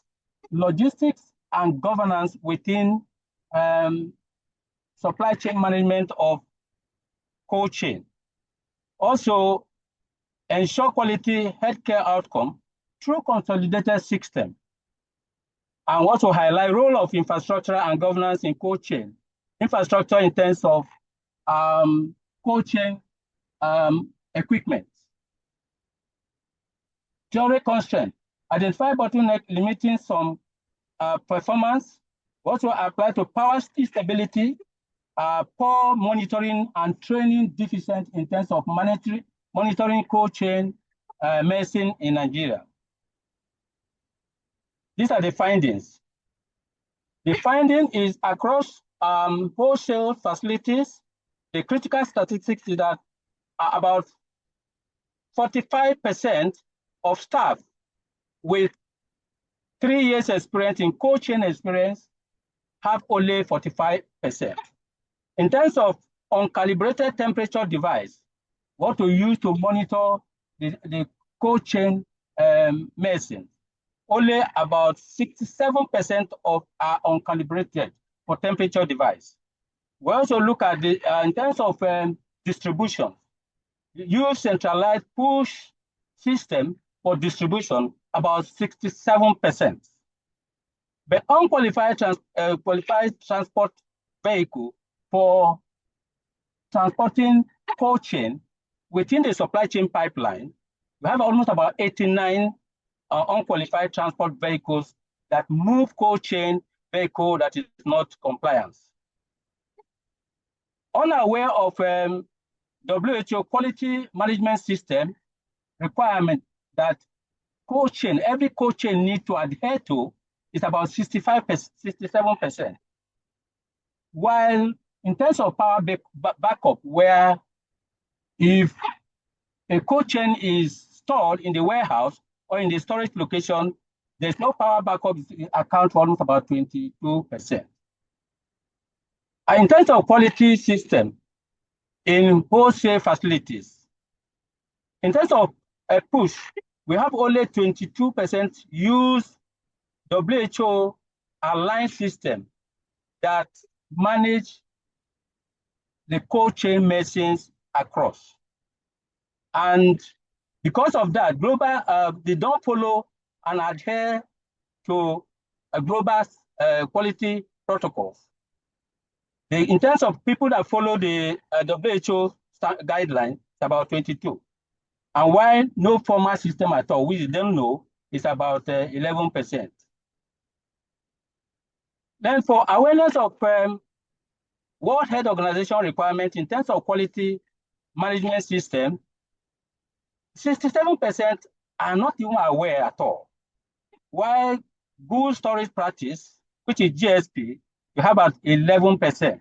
logistics, and governance within supply chain management of cold chain. Also, ensure quality healthcare outcome through consolidated system. And also highlight role of infrastructure and governance in cold chain. Infrastructure in terms of cold chain equipment. Theory constraint. Identify bottleneck limiting some performance. Also apply to power stability, poor monitoring and training deficient in terms of monitoring cold chain medicine in Nigeria. These are the findings. The finding is across wholesale facilities. The critical statistics is that about 45% of staff with 3 years experience in cold chain experience have only 45%. In terms of uncalibrated temperature device, what we use to monitor the cold chain medicine, only about 67% of are uncalibrated for temperature device. We also look at the in terms of distribution, use centralized push system for distribution, about 67%. But unqualified qualified transport vehicle for transporting cold chain within the supply chain pipeline, we have almost about 89 unqualified transport vehicles that move cold chain vehicle that is not compliant. Unaware of WHO quality management system requirement that cold chain, every cold chain needs to adhere to is about 67%. While in terms of power backup, where if a cold chain is stored in the warehouse or in the storage location, there's no power backup, it accounts for almost about 22%. In terms of quality system in wholesale facilities, in terms of a push, we have only 22% use WHO aligned system that manage the cold chain medicines across. And because of that, global, they don't follow and adhere to a global quality protocols. In terms of people that follow the WHO guideline, it's about 22. And while no formal system at all, which they don't know, is about 11%. Then for awareness of World Health Organization requirements in terms of quality management system, 67% are not even aware at all. While good storage practice, which is GSP, you have about 11%.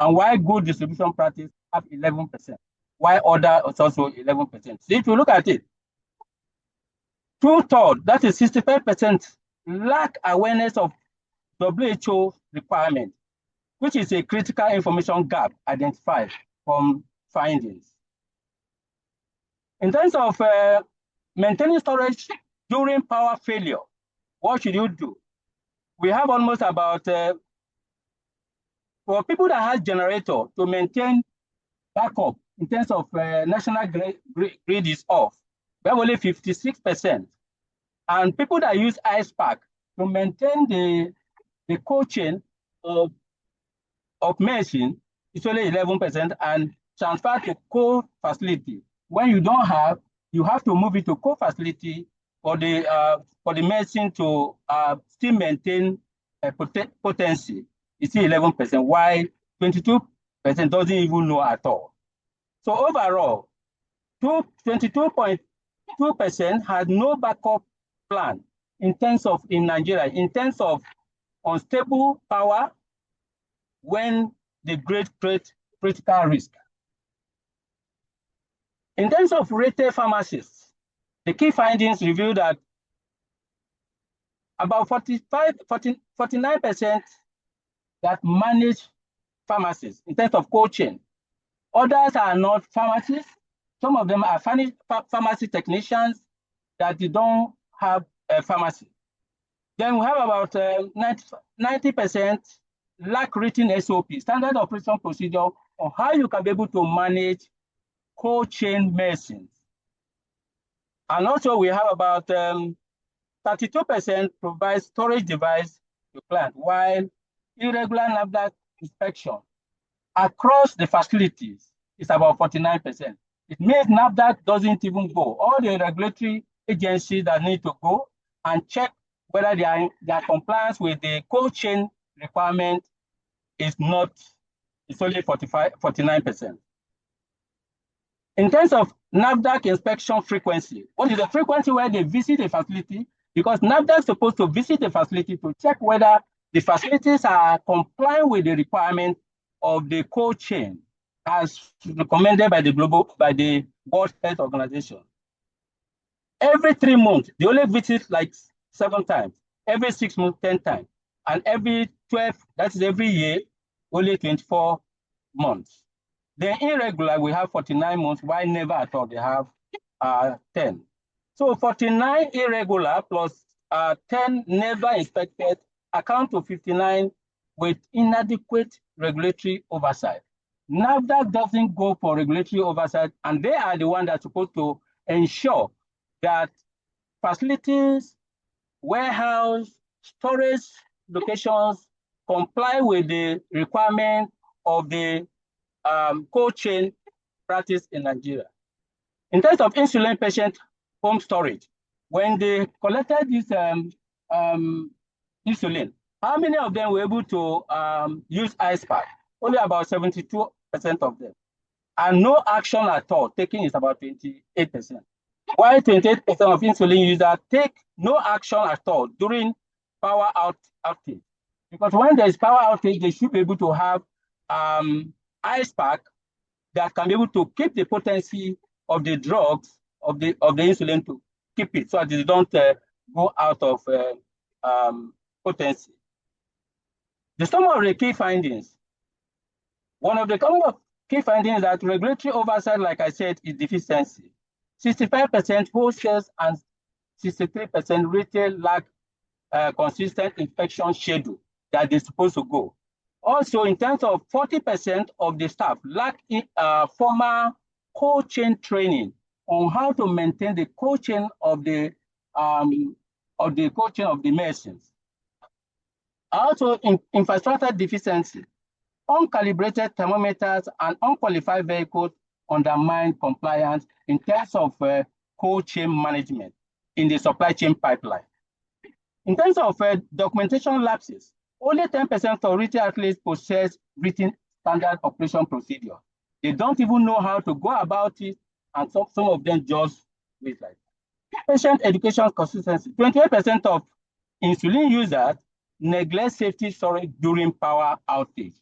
And while good distribution practice have 11%, while other is also 11%. So if you look at it, 2/3, that is 65%, lack awareness of WHO requirement, which is a critical information gap identified from findings. In terms of maintaining storage during power failure, what should you do? We have almost about, for people that have generator to maintain backup in terms of national grid is off, we have only 56%. And people that use ice pack to maintain the cold chain of medicine is only 11%, and transfer to cold facility. When you don't have, you have to move it to cold facility for the medicine to still maintain potency. It's 11%, while 22% doesn't even know at all. So overall, 22.2% had no backup plan in Nigeria, in terms of unstable power when they create critical risk. In terms of retail pharmacies, the key findings reveal that about 49% that manage pharmacies in terms of cold chain. Others are not pharmacists. Some of them are pharmacy technicians that they don't have a pharmacy. Then we have about 90% lack written SOP, standard operation procedure, on how you can be able to manage cold chain medicines. And also we have about 32% provide storage device to client, while irregular NAFDAC inspection across the facilities is about 49%. It means NAFDAC doesn't even go. All the regulatory agencies that need to go and check whether their compliance with the cold chain requirement is not, it's only 49%. In terms of NAFDAC inspection frequency, what is the frequency where they visit a facility? Because NAFDAC is supposed to visit the facility to check whether the facilities are complying with the requirement of the cold chain as recommended by the World Health Organization. Every 3 months, they only visit like 7 times. Every 6 months, 10 times. And every 12, that is every year, only 24 months. Then irregular, we have 49 months, while never at all, they have 10. So 49 irregular plus 10 never inspected account to 59 with inadequate regulatory oversight. NAFDAC doesn't go for regulatory oversight, and they are the ones that are supposed to ensure that facilities, warehouse, storage locations comply with the requirement of the cold chain practice in Nigeria. In terms of insulin patient home storage, when they collected this insulin, how many of them were able to use ice pack? Only about 72% of them. And no action at all taken is about 28%. While 28% of insulin users take no action at all during power outage. Because when there is power outage, they should be able to have ice pack that can be able to keep the potency of the drugs of the insulin to keep it so that they don't go out of potency. Some of the key findings. One of the key findings is that regulatory oversight, like I said, is deficiency. 65% wholesales and 63% retail lack consistent inspection schedule that they're supposed to go. Also, in terms of 40% of the staff lack formal cold chain training on how to maintain the cold chain of the medicines. Also, infrastructure deficiency. Uncalibrated thermometers and unqualified vehicles undermine compliance in terms of cold chain management in the supply chain pipeline. In terms of documentation lapses, only 10% of retail athletes possess written standard operation procedure. They don't even know how to go about it, and some of them just wait like that. Patient education consistency. 28% of insulin users neglect safety storage during power outage.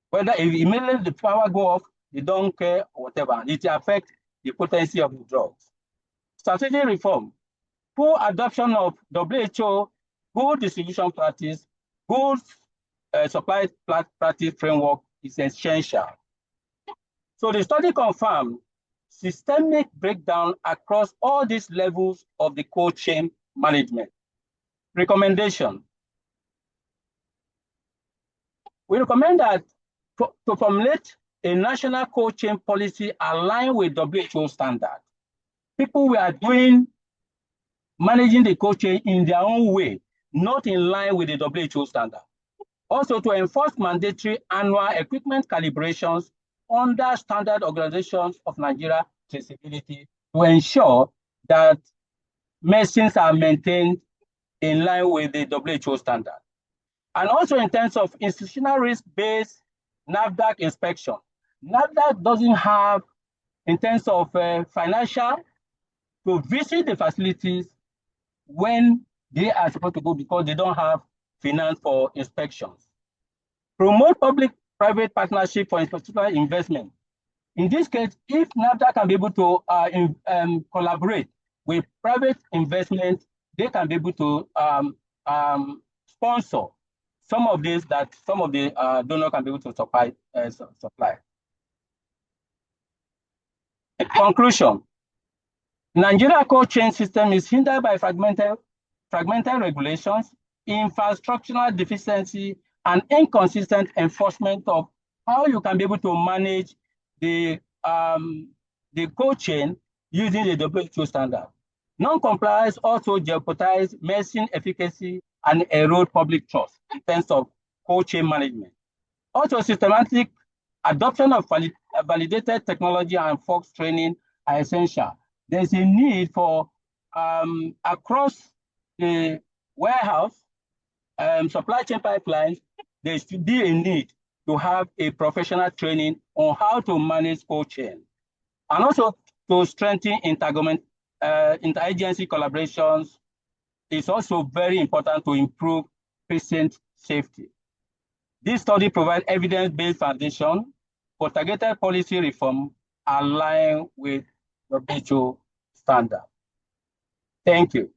Whether if immediately the power go off, they don't care, or whatever. It affects the potency of the drugs. Strategic reform. Full adoption of WHO, good distribution practice, good supply practice framework is essential. So the study confirmed systemic breakdown across all these levels of the cold chain management. Recommendation. We recommend that to formulate a national cold chain policy aligned with WHO standard. People were managing the cold chain in their own way, not in line with the WHO standard. Also, to enforce mandatory annual equipment calibrations under Standard Organizations of Nigeria traceability to ensure that medicines are maintained in line with the WHO standard. And also in terms of institutional risk-based NAFDAC inspection. NAFDAC doesn't have, in terms of financial, to visit the facilities when they are supposed to go because they don't have finance for inspections. Promote public-private partnership for institutional investment. In this case, if NAFDAC can be able to collaborate with private investment, they can be able to sponsor some of these that some of the donors can be able to supply. In conclusion, Nigeria cold chain system is hindered by fragmented regulations, infrastructural deficiency, and inconsistent enforcement of how you can be able to manage the cold chain using the WHO standard. Non-compliance also jeopardizes medicine efficacy and erode public trust in terms of cold chain management. Also, systematic adoption of validated technology and folks training are essential. There's a need for across the warehouse, supply chain pipelines, there should be a need to have a professional training on how to manage cold chain. And also to strengthen interagency collaborations is also very important to improve patient safety. This study provides evidence-based foundation for targeted policy reform aligned with WHO standard. Thank you.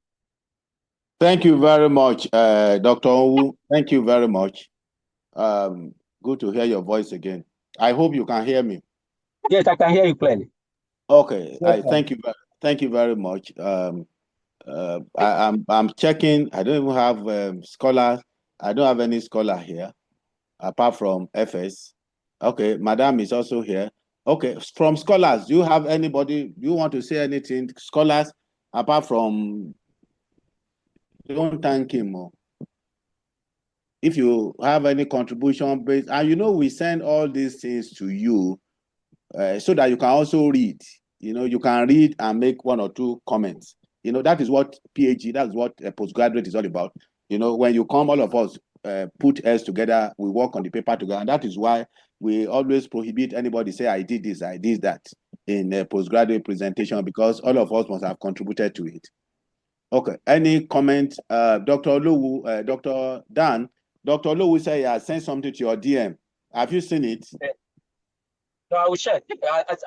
Thank you very much, Dr. Owu. Thank you very much. Good to hear your voice again. I hope you can hear me. Yes, I can hear you clearly. Okay, thank you. Thank you very much. I'm checking. I don't even have scholars. I don't have any scholar here, apart from FS. Okay, Madam is also here. Okay, from scholars, do you have anybody? Do you want to say anything? Scholars, apart from, don't thank him. If you have any contribution based, and you know, we send all these things to you so that you can also read. You know, you can read and make one or two comments. that is what PhD, that's what a postgraduate is all about. When you come, all of us put heads together, we work on the paper together, and that is why we always prohibit anybody say, I did this, I did that in a postgraduate presentation, because all of us must have contributed to it. Okay, any comment? Dr. Oluwu, Dr. Dan, Dr. Oluwu say he has sent something to your DM. Have you seen it? No, I will share.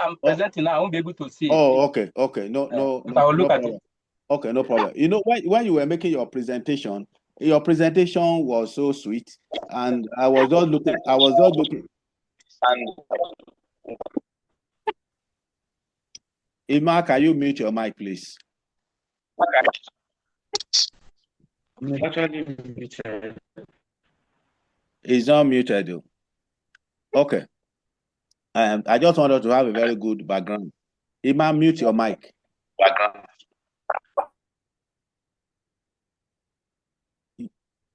I'm presenting now, I won't be able to see it. Oh, okay. No I will look at problem. it. Okay, no problem. When you were making your presentation was so sweet, and I was just looking. And Ima, can you mute your mic, please? Actually muted. It's not muted, though. Okay. I just wanted to have a very good background. Ima, mute your mic. Background.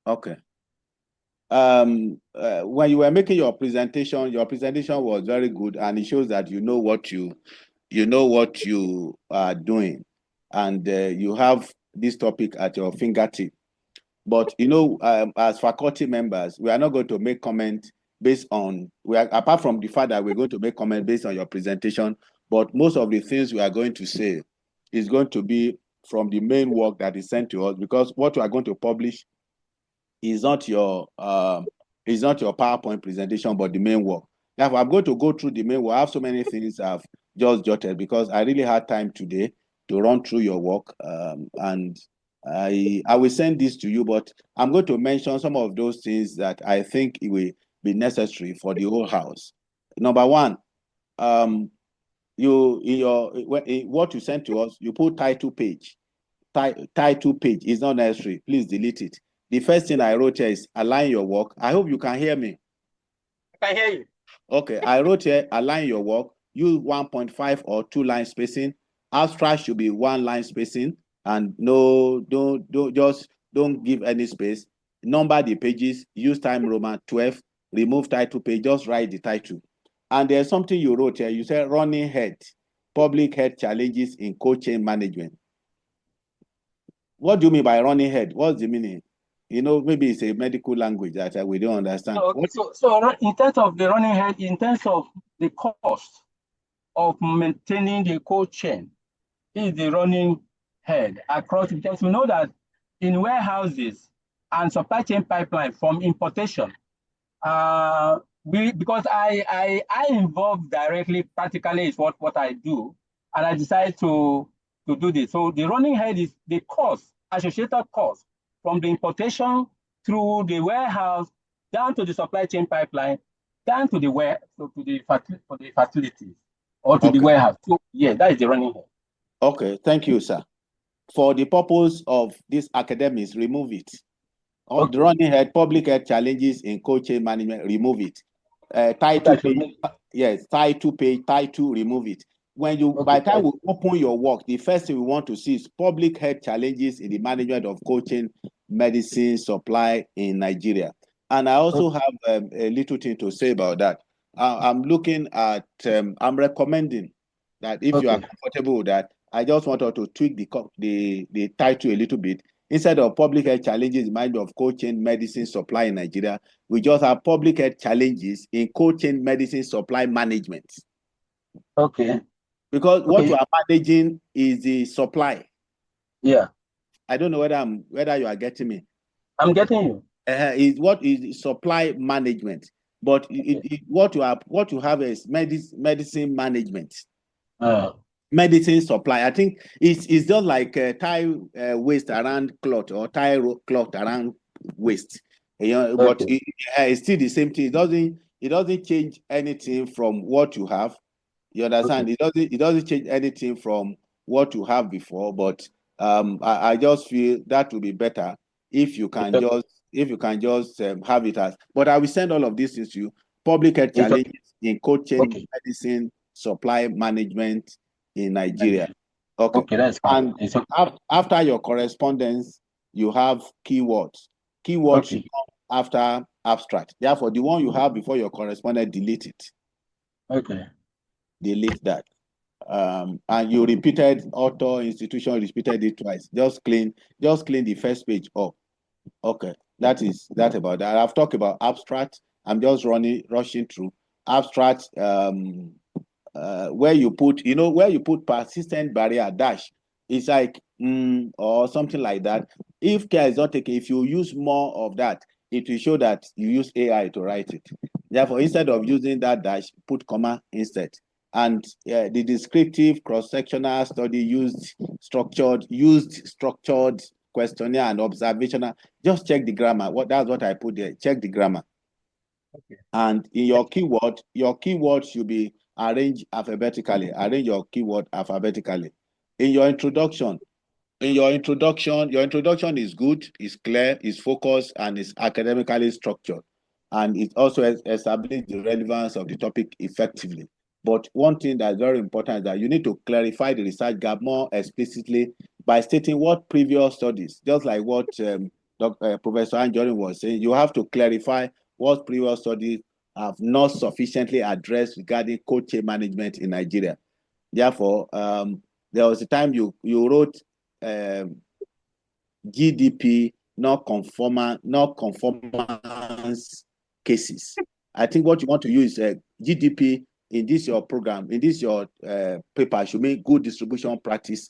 Okay. When you were making your presentation was very good, and it shows that you know what you are doing, and you have this topic at your fingertip. But as faculty members, we are not going to make comment based on apart from the fact that we're going to make comment based on your presentation, but most of the things we are going to say is going to be from the main work that is sent to us, because what we are going to publish is not your PowerPoint presentation, but the main work. Now, I'm going to go through the main work. I have so many things I've just jotted because I really had time today to run through your work, and I will send this to you, but I'm going to mention some of those things that I think it will be necessary for the whole house. Number one, what you sent to us, you put title page. Title page is not necessary. Please delete it. The first thing I wrote here is align your work. I hope you can hear me. I can hear you. Okay, I wrote here align your work. Use 1.5 or 2 line spacing. Abstract should be 1 line spacing, and don't give any space. Number the pages. Use time Roman 12. Remove title page. Just write the title. And there's something you wrote here. You said running head, public health challenges in cold chain management. What do you mean by running head? What's the meaning? Maybe it's a medical language that we don't understand. So in terms of the running head, in terms of the cost of maintaining the cold chain, is the running head across, because we know that in warehouses and supply chain pipeline from importation, because I involved directly, practically is what I do, and I decided to do this. So the running head is the cost, associated cost from the importation through the warehouse down to the supply chain pipeline, down to the facilities or to the warehouse. So yeah, that is the running head. Okay, thank you, sir. For the purpose of this academics, remove it. The running head, public health challenges in cold chain management, remove it. Title page, yes, title page, title, remove it. By the time we open your work, the first thing we want to see is public health challenges in the management of cold chain medicine supply in Nigeria. And I also have a little thing to say about that. I'm looking at, I'm recommending that if you are comfortable with that, I just want to tweak the title a little bit. Instead of public health challenges in management of cold chain medicine supply in Nigeria, we just have public health challenges in cold chain medicine supply management. Okay. Because what you are managing is the supply. Yeah. I don't know whether you are getting me. I'm getting you. What is supply management? But what you have is medicine management. Medicine supply. I think it's just like tie waste around cloth or tie cloth around waste. But it's still the same thing. It doesn't change anything from what you have. You understand? It doesn't change anything from what you have before. But I just feel that would be better if you can just have it as. But I will send all of these things to you. Public health challenges in cold chain medicine supply management in Nigeria. Okay, that's fine. And after your correspondence, you have keywords. Keywords should come after abstract. Therefore, the one you have before your correspondence, delete it. Okay. Delete that. and you repeated author, institution, repeated it twice. Just clean the first page up. Okay, that about that. I've talked about abstract. I'm just rushing through abstract. Where you put persistent barrier dash, it's like or something like that. If care is not taken, if you use more of that, it will show that you use AI to write it. Therefore, instead of using that dash, put comma instead. And the descriptive cross-sectional study used structured questionnaire and observational. Just check the grammar. That's what I put there. Check the grammar. Okay. And in your keyword should be arranged alphabetically. Arrange your keyword alphabetically. In your introduction, your introduction is good, is clear, is focused, and is academically structured. And it also establishes the relevance of the topic effectively. But one thing that's very important is that you need to clarify the research gap more explicitly by stating what previous studies, just like what Professor Anjorin was saying, you have to clarify what previous studies have not sufficiently addressed regarding cold chain management in Nigeria. Therefore, there was a time you wrote GDP not conformance cases. I think what you want to use GDP in this your program, in this your paper should mean good distribution practice.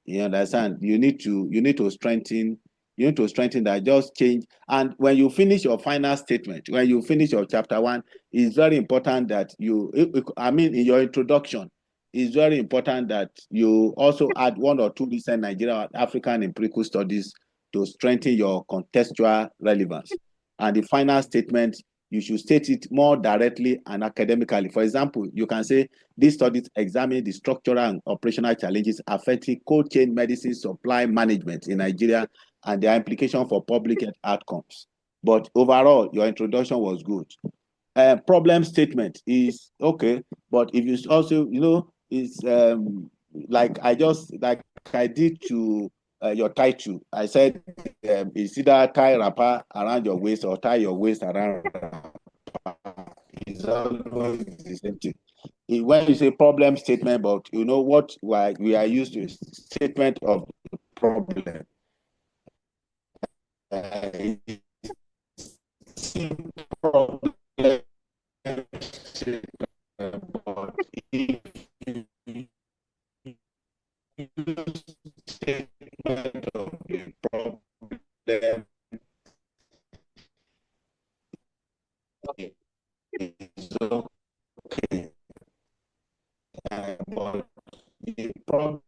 You understand? You need to strengthen that. Just change. And when you finish your final statement, when you finish your chapter 1, it's very important that in your introduction, it's very important that you also add 1 or 2 recent Nigerian African empirical studies to strengthen your contextual relevance. And the final statement, you should state it more directly and academically. For example, you can say, these studies examine the structural and operational challenges affecting cold chain medicine supply management in Nigeria and their implication for public health outcomes. But overall, your introduction was good. Problem statement is okay, but if you also, it's like I did to your title. I said it's either tie wrapper around your waist or tie your waist around wrapper. It's always the same thing. When you say problem statement, but you know what we are used to, statement of problem. Problem but if statement of the problem, okay, it's okay. But the problem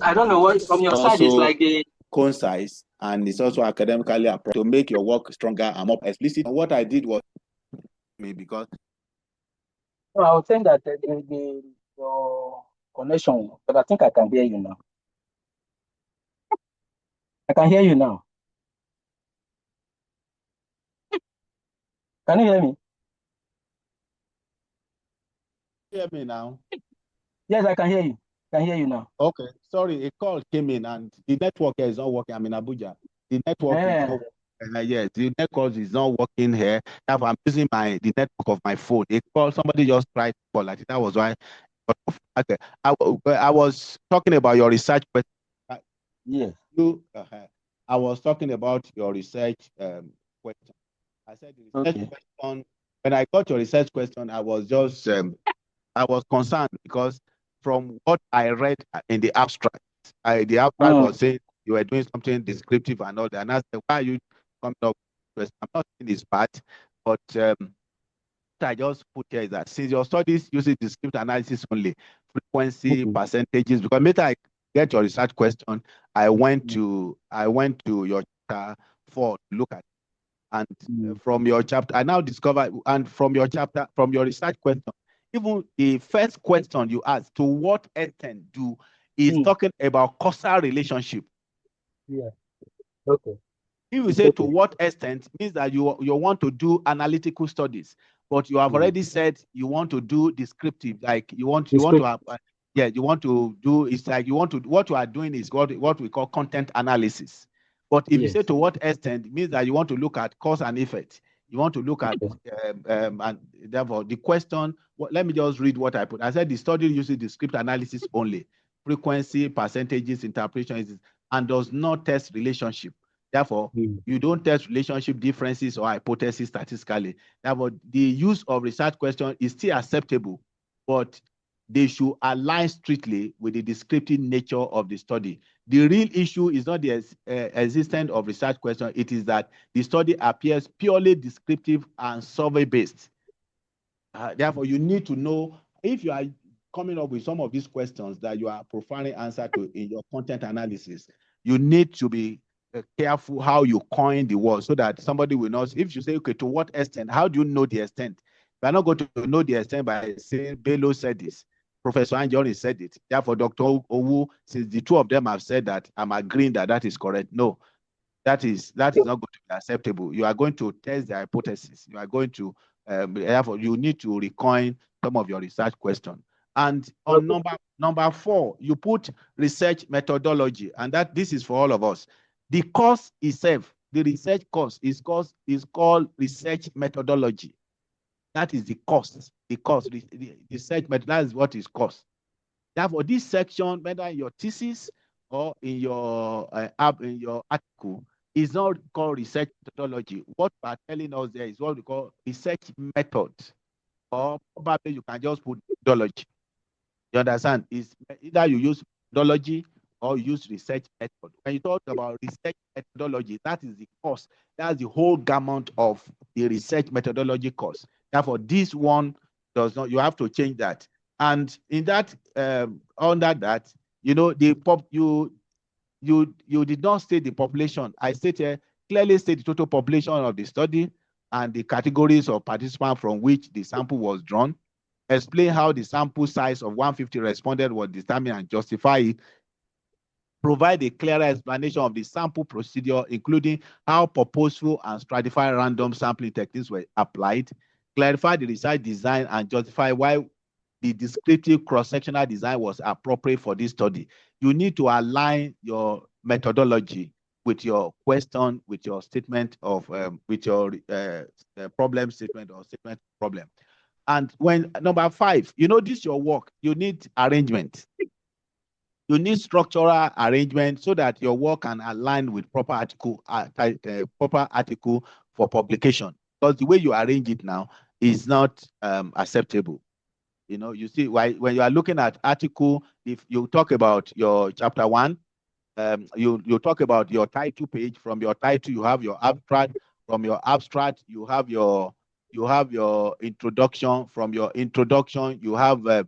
I don't know what from your side is like a concise, and it's also academically appropriate to make your work stronger and more explicit. And what I did was because I was saying that your connection, but I think I can hear you now. I can hear you now. Can you hear me? Hear me now? Yes, I can hear you. I can hear you now. Okay, sorry, a call came in and the network here is not working. I'm in Abuja. The network is not working. Yes, the network is not working here. Therefore, I'm using the network of my phone. A call, somebody just tried to call. I think that was why. Okay, I was talking about your research question. Yes. I was talking about your research question. I said the research question. When I got your research question, I was just I was concerned because from what I read in the abstract, the abstract was saying you were doing something descriptive and all that. And I said, why are you coming up with this? I'm not saying it's bad, but what I just put here is that since your studies uses descriptive analysis only, frequency, percentages, because later I get your research question, I went to your chapter 4 to look at it. And from your chapter, I now discover, and from your research question, even the first question you asked, to what extent is talking about causal relationship. Yeah. Okay. If you say to what extent, means that you want to do analytical studies. but you have already said you want to do descriptive, like you want to have, you want to do, it's like you want to, what you are doing is what we call content analysis. But if you say to what extent, it means that you want to look at cause and effect. You want to look at, and therefore the question, let me just read what I put. I said the study uses descriptive analysis only, frequency, percentages, interpretation, and does not test relationship. Therefore, you don't test relationship differences or hypotheses statistically. Therefore, the use of research question is still acceptable, but they should align strictly with the descriptive nature of the study. The real issue is not the existence of research question. It is that the study appears purely descriptive and survey-based. Therefore, you need to know if you are coming up with some of these questions that you are providing answer to in your content analysis, you need to be careful how you coin the word so that somebody will know. If you say, okay, to what extent, how do you know the extent? We're not going to know the extent by saying Bello said this, Professor Anjoni said it. Therefore, Dr. Owu, since the two of them have said that, I'm agreeing that that is correct. No, that is not going to be acceptable. You are going to test the hypothesis. You are going to, therefore, you need to recoin some of your research questions. And on number 4, you put research methodology, and that this is for all of us. The course itself, the research course is called research methodology. That is the course. The research method, that is what is course. Therefore, this section, whether in your thesis or in your article, is not called research methodology. What we are telling us there is what we call research method, or probably you can just put methodology. You understand? It's either you use methodology or use research method. When you talk about research methodology, that is the course. That's the whole gamut of the research methodology course. Therefore, this one does not, you have to change that. And in that, under that, you know, you did not state the population. I stated clearly state the total population of the study and the categories of participants from which the sample was drawn. Explain how the sample size of 150 responded was determined and justify it. Provide a clearer explanation of the sample procedure, including how purposeful and stratified random sampling techniques were applied. Clarify the research design and justify why the descriptive cross-sectional design was appropriate for this study. You need to align your methodology with your question, with your statement of, with your problem statement or statement problem. And when number 5, you know, this is your work, you need arrangement. You need structural arrangement so that your work can align with proper article for publication. Because the way you arrange it now is not acceptable. You know, you see, when you are looking at article, if you talk about your chapter 1, you talk about your title page. From your title, you have your abstract. From your abstract, you have your introduction. From your introduction, you have a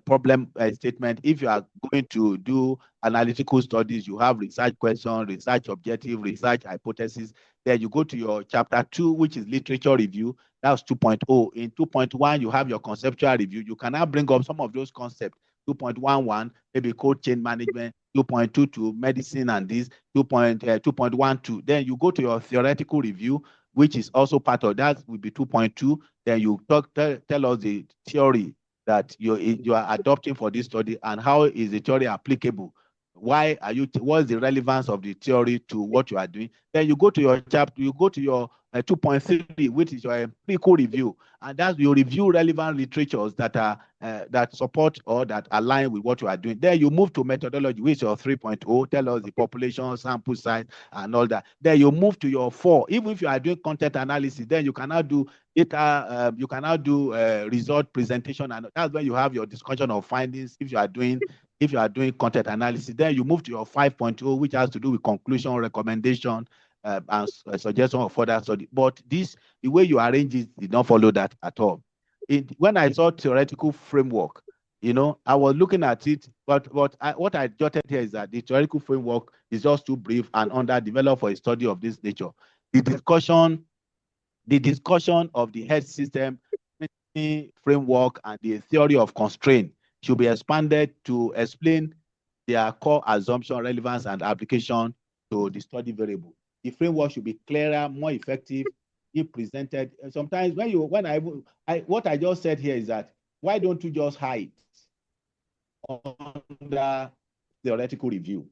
problem statement. If you are going to do analytical studies, you have research question, research objective, research hypothesis. Then you go to your chapter 2, which is literature review. That's 2.0. In 2.1, you have your conceptual review. You can now bring up some of those concepts. 2.11, maybe cold chain management. 2.22, medicine and this. 2.12. Then you go to your theoretical review, which is also part of that, will be 2.2. Then you tell us the theory that you are adopting for this study and how is the theory applicable. Why are you? What's the relevance of the theory to what you are doing? Then you go to your chapter. You go to your 2.3, which is your empirical review, and that's you review relevant literatures that are that support or that align with what you are doing. Then you move to methodology, which is your 3.0. Tell us the population, sample size, and all that. Then you move to your 4. Even if you are doing content analysis, then you cannot do data. You cannot do result presentation, and that's when you have your discussion of findings. If you are doing content analysis, then you move to your 5.0, which has to do with conclusion, recommendation, and suggestion of further study. But the way you arrange it did not follow that at all. When I saw theoretical framework, you know, I was looking at it, but what I jotted here is that the theoretical framework is just too brief and underdeveloped for a study of this nature. The discussion of the health system framework and the theory of constraint should be expanded to explain their core assumption, relevance, and application to the study variable. The framework should be clearer, more effective, if presented. Sometimes when what I just said here is that, why don't you just hide under theoretical review?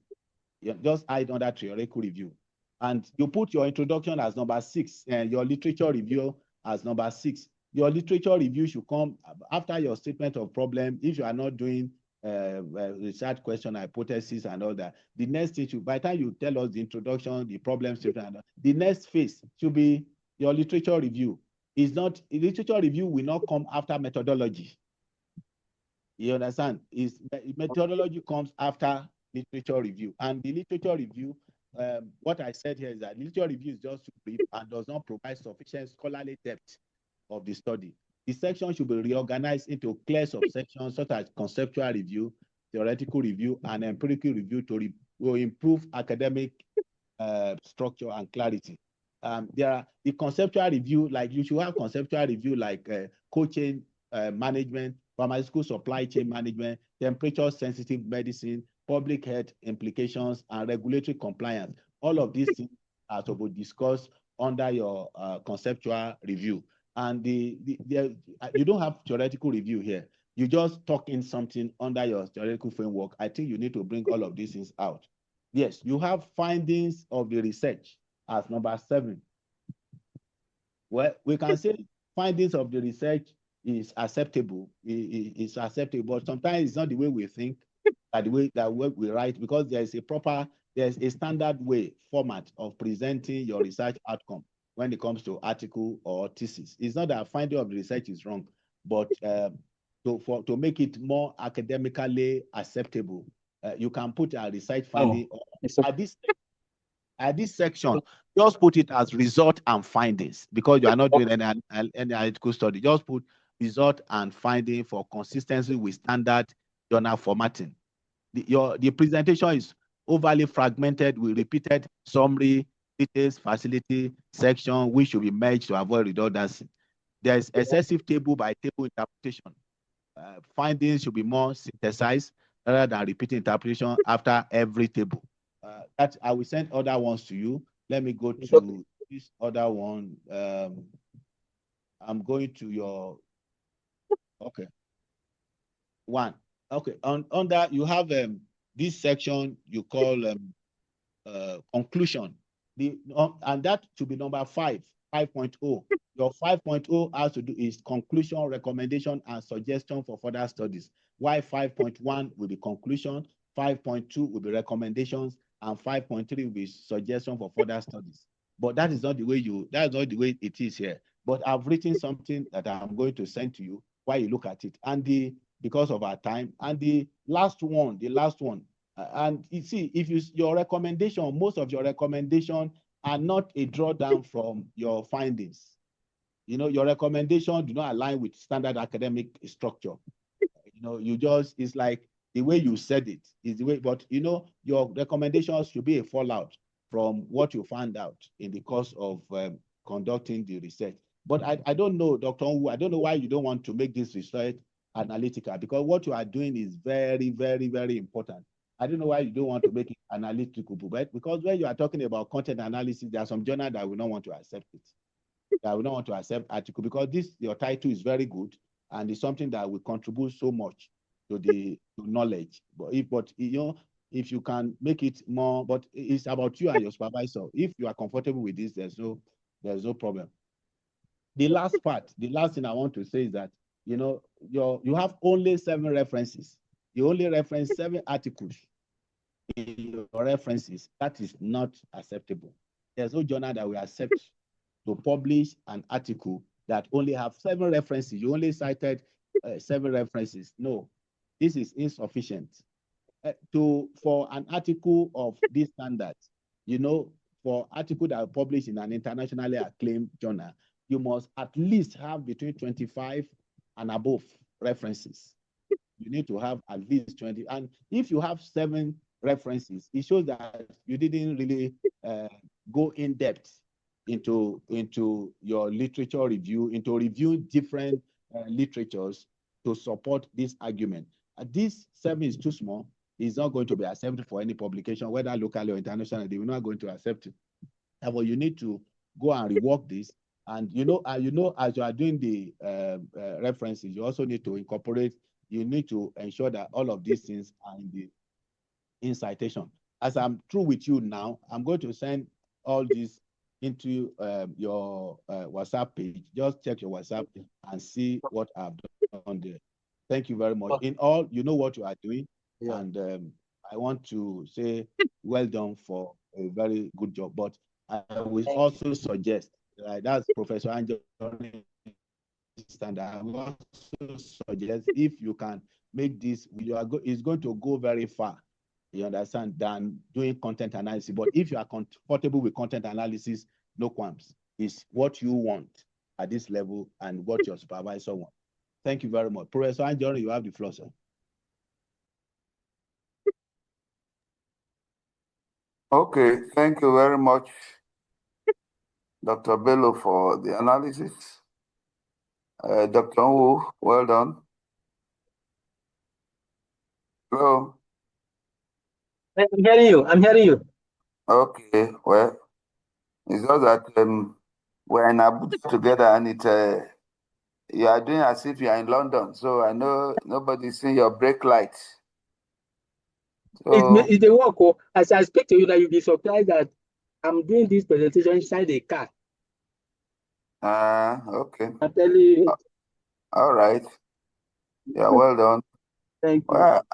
Just hide under theoretical review. And you put your introduction as number 6 and your literature review as number 6. Your literature review should come after your statement of problem. If you are not doing research question, hypothesis, and all that, the next thing should, by the time you tell us the introduction, the problem statement, the next phase should be your literature review. Literature review will not come after methodology. You understand? Methodology comes after literature review. And the literature review, what I said here is that literature review is just too brief and does not provide sufficient scholarly depth of the study. The section should be reorganized into clear subsections such as conceptual review, theoretical review, and empirical review to improve academic structure and clarity. There are the conceptual review, like you should have conceptual review like coaching management, pharmaceutical supply chain management, temperature-sensitive medicine, public health implications, and regulatory compliance. All of these things are to be discussed under your conceptual review. And you don't have theoretical review here. You just talk in something under your theoretical framework. I think you need to bring all of these things out. Yes, you have findings of the research as number 7. Well, we can say findings of the research is acceptable. It's acceptable, but sometimes it's not the way we think, the way that we write, because there's a standard way format of presenting your research outcome when it comes to article or thesis. It's not that finding of the research is wrong, but to make it more academically acceptable, you can put a research finding at this section. Just put it as result and findings, because you are not doing any analytical study. Just put result and finding for consistency with standard journal formatting. The presentation is overly fragmented with repeated summary, details, facility, section, which should be merged to avoid redundancy. There's excessive table by table interpretation. Findings should be more synthesized rather than repeating interpretation after every table. That I will send other ones to you. Let me go to this other one. I'm going to your one. Okay, on that you have this section you call conclusion. And that should be number 5.0. Your 5.0 has to do is conclusion, recommendation, and suggestion for further studies. While 5.1 will be conclusion, 5.2 will be recommendations, and 5.3 will be suggestion for further studies. But that's not the way it is here. But I've written something that I'm going to send to you while you look at it. And because of our time, and the last one, and you see, if your recommendation, most of your recommendation are not a drawdown from your findings. You know, your recommendation do not align with standard academic structure. You know, it's like the way you said it is the way, but you know, your recommendations should be a fallout from what you found out in the course of conducting the research. But I don't know, Dr. Onwu, I don't know why you don't want to make this research analytical, because what you are doing is very, very, very important. I don't know why you don't want to make it analytical, but because when you are talking about content analysis, there are some journals that will not want to accept it. That will not want to accept article, because your title is very good and it's something that will contribute so much to knowledge. But you know, if you can make it more, but it's about you and your supervisor. If you are comfortable with this, there's no problem. The last thing I want to say is that, you know, you have only 7 references. You only reference 7 articles in your references. That is not acceptable. There's no journal that will accept to publish an article that only have 7 references. You only cited 7 references. No, this is insufficient. For an article of this standard, you know, for article that are published in an internationally acclaimed journal, you must at least have between 25 and above references. You need to have at least 20. And if you have 7 references, it shows that you didn't really go in depth into your literature review, into reviewing different literatures to support this argument. This 7 is too small. It's not going to be accepted for any publication, whether locally or international. They are not going to accept it. Therefore, you need to go and rework this And you know, as you are doing the references, you also need to incorporate. You need to ensure that all of these things are in citation. As I'm through with you now, I'm going to send all this into your WhatsApp page. Just check your WhatsApp and see what I've done there. Thank you very much. In all, you know what you are doing, and I want to say well done for a very good job. But I will also suggest, that's Professor Angel, and I will also suggest if you can make this, it's going to go very far, you understand, than doing content analysis. But if you are comfortable with content analysis, no qualms. It's what you want at this level and what your supervisor wants. Thank you very much. Professor Anjori, you have the floor, sir. Okay, thank you very much, Dr. Bello, for the analysis. Dr. Wu, well done. Hello. I'm hearing you. I'm hearing you. Okay, well, it's just that we're in Abuja together, and you are doing as if you are in London. So I know nobody's seeing your brake lights. So, It's a work. Oh, as I speak to you, that you'll be surprised that I'm doing this presentation inside a car. okay. I'm telling you. All right. Yeah, well done. Thank you. Well,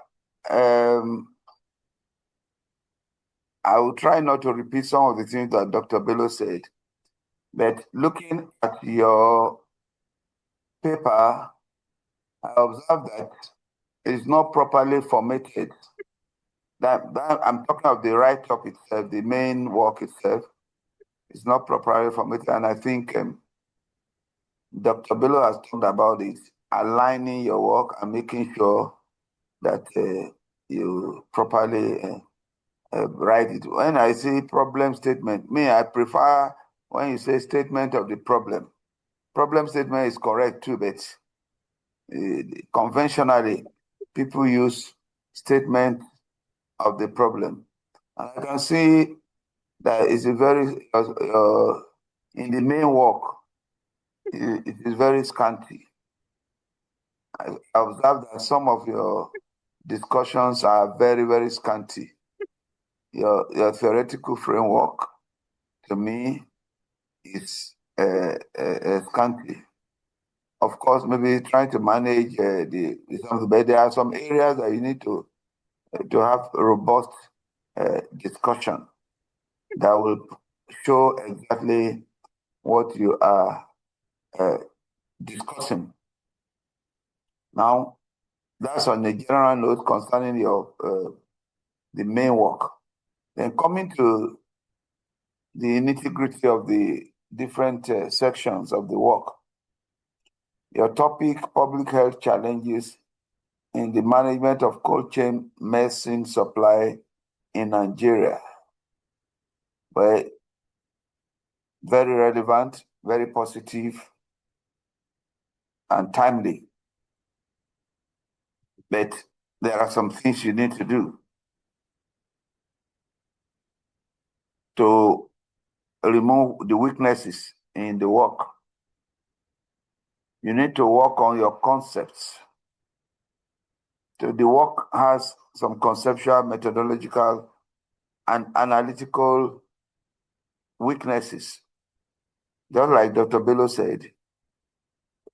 I will try not to repeat some of the things that Dr. Bello said, but looking at your paper, I observed that it's not properly formatted. That I'm talking of the write-up itself, the main work itself. It's not properly formatted, and I think Dr. Bello has talked about it, aligning your work and making sure that you properly write it. When I say problem statement, I prefer when you say statement of the problem. Problem statement is correct too, but conventionally, people use statement of the problem. And I can see that it's a very, in the main work, it is very scanty. I observed that some of your discussions are very, very scanty. Your theoretical framework, to me, is scanty. Of course, maybe trying to manage but there are some areas that you need to have robust discussion that will show exactly what you are discussing. Now, that's on a general note concerning your the main work. Then coming to the nitty-gritty of the different sections of the work. Your topic, public health challenges in the management of cold chain medicine supply in Nigeria. But very relevant, very positive, and timely. But there are some things you need to do to remove the weaknesses in the work. You need to work on your concepts. So the work has some conceptual, methodological, and analytical weaknesses. Just like Dr. Bello said,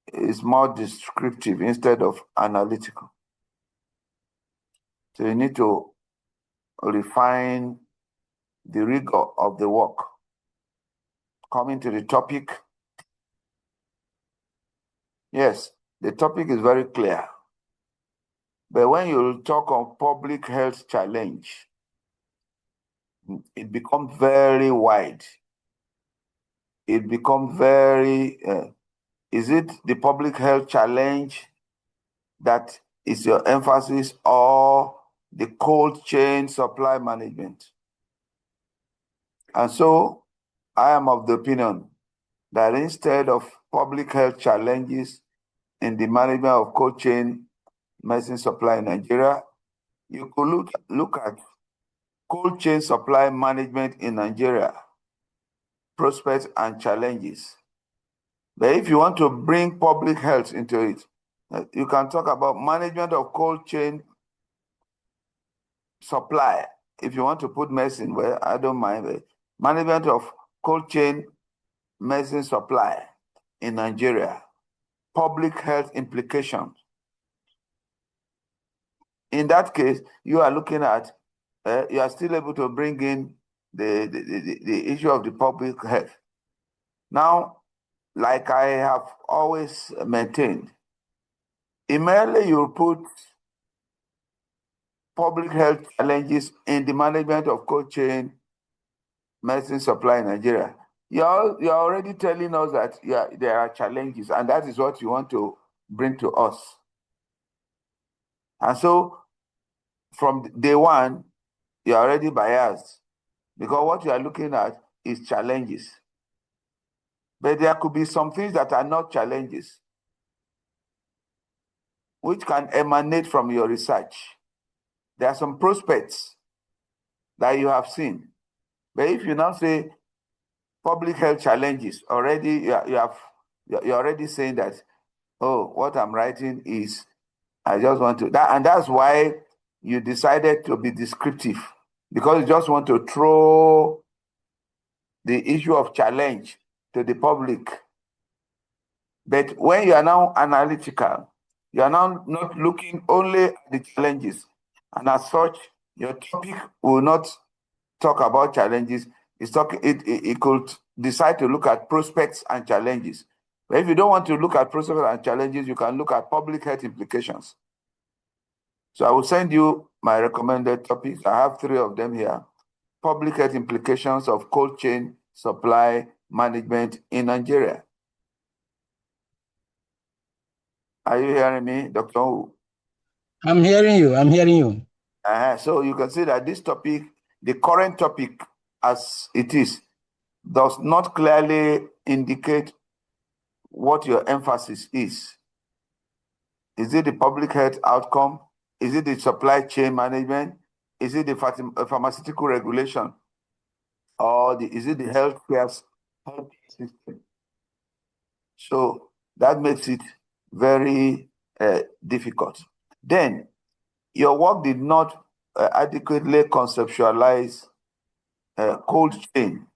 it's more descriptive instead of analytical. So you need to refine the rigor of the work. Coming to the topic, yes, the topic is very clear. But when you talk on public health challenge, it becomes very wide. It becomes very, is it the public health challenge that is your emphasis, or the cold chain supply management? And so I am of the opinion that instead of public health challenges in the management of cold chain medicine supply in Nigeria, you could look at cold chain supply management in Nigeria, prospects and challenges. But if you want to bring public health into it, you can talk about management of cold chain supply. If you want to put medicine, well, I don't mind. But management of cold chain medicine supply in Nigeria, public health implications. In that case, you are looking at, you are still able to bring in the issue of the public health. Now, like I have always maintained, immediately you put public health challenges in the management of cold chain medicine supply in Nigeria. You're already telling us that there are challenges, and that is what you want to bring to us. And so, from day one, you're already biased because what you are looking at is challenges. But there could be some things that are not challenges, which can emanate from your research. There are some prospects that you have seen. But if you now say public health challenges, already you're already saying that, oh, what I'm writing is, I just want to, and that's why you decided to be descriptive, because you just want to throw the issue of challenge to the public. But when you are now analytical, you are now not looking only at the challenges. And as such, your topic will not talk about challenges. It could decide to look at prospects and challenges. But if you don't want to look at prospects and challenges, you can look at public health implications. So I will send you my recommended topics. I have 3 of them here. Public health implications of cold chain supply management in Nigeria. Are you hearing me, Dr. Wu? I'm hearing you. I'm hearing you. So you can see that this topic, the current topic as it is, does not clearly indicate what your emphasis is. Is it the public health outcome? Is it the supply chain management? Is it the pharmaceutical regulation? Or is it the healthcare system? So that makes it very difficult. Then, your work did not adequately conceptualize cold chain.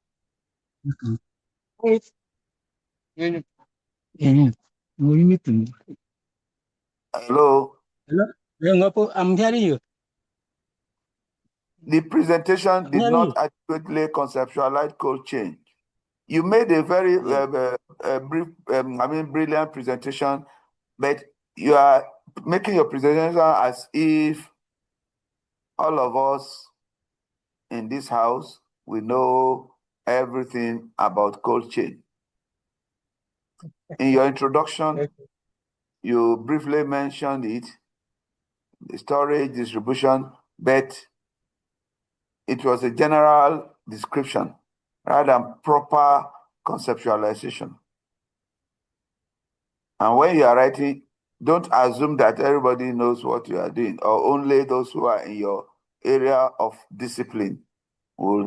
Hello? Hello? I'm hearing you. The presentation did not adequately conceptualize cold chain. You made a very brief, brilliant presentation, but you are making your presentation as if all of us in this house, we know everything about cold chain. In your introduction, you briefly mentioned it, the storage, distribution, but it was a general description rather than proper conceptualization. And when you are writing, don't assume that everybody knows what you are doing, or only those who are in your area of discipline will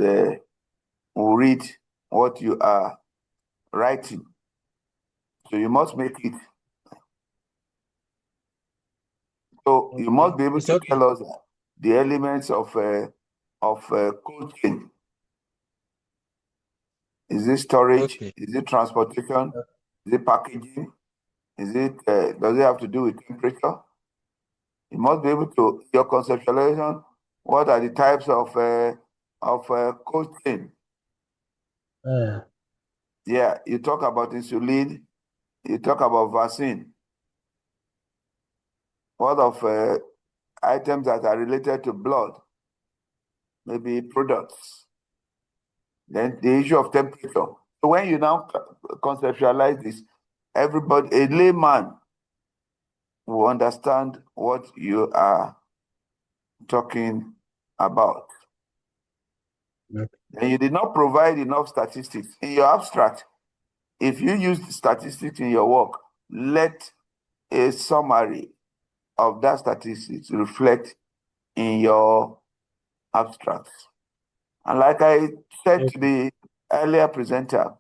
read what you are writing. So you must make it. So you must be able to tell us the elements of cold chain. Is it storage? Is it transportation? Is it packaging? Is it does it have to do with temperature? You must be able to your conceptualization. What are the types of cold chain? Yeah, you talk about insulin. You talk about vaccine. What of items that are related to blood? Maybe products. Then the issue of temperature. So when you now conceptualize this, everybody, a layman, will understand what you are talking about. And you did not provide enough statistics. In your abstract, if you use statistics in your work, let a summary of that statistics reflect in your abstracts. And like I said to the earlier presenter,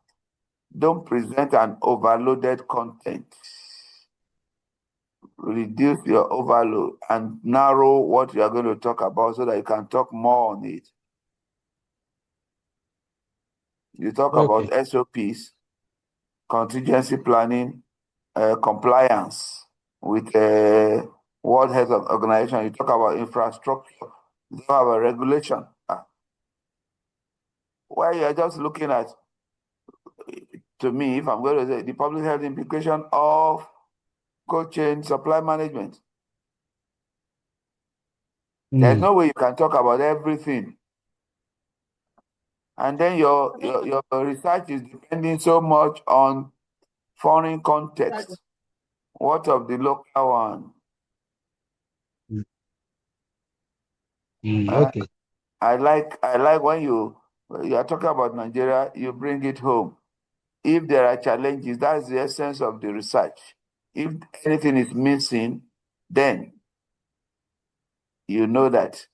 Don't present an overloaded content. Reduce your overload and narrow what you are going to talk about so that you can talk more on it. You talk about SOPs, contingency planning, compliance with World Health Organization. You talk about infrastructure. You talk about regulation. Why you are just looking at, to me, if I'm going to say the public health implication of cold chain supply management. There's no way you can talk about everything. And then your research is depending so much on foreign context. What of the local one? Okay. I like when you are talking about Nigeria, you bring it home. If there are challenges, that's the essence of the research. If anything is missing, then you know that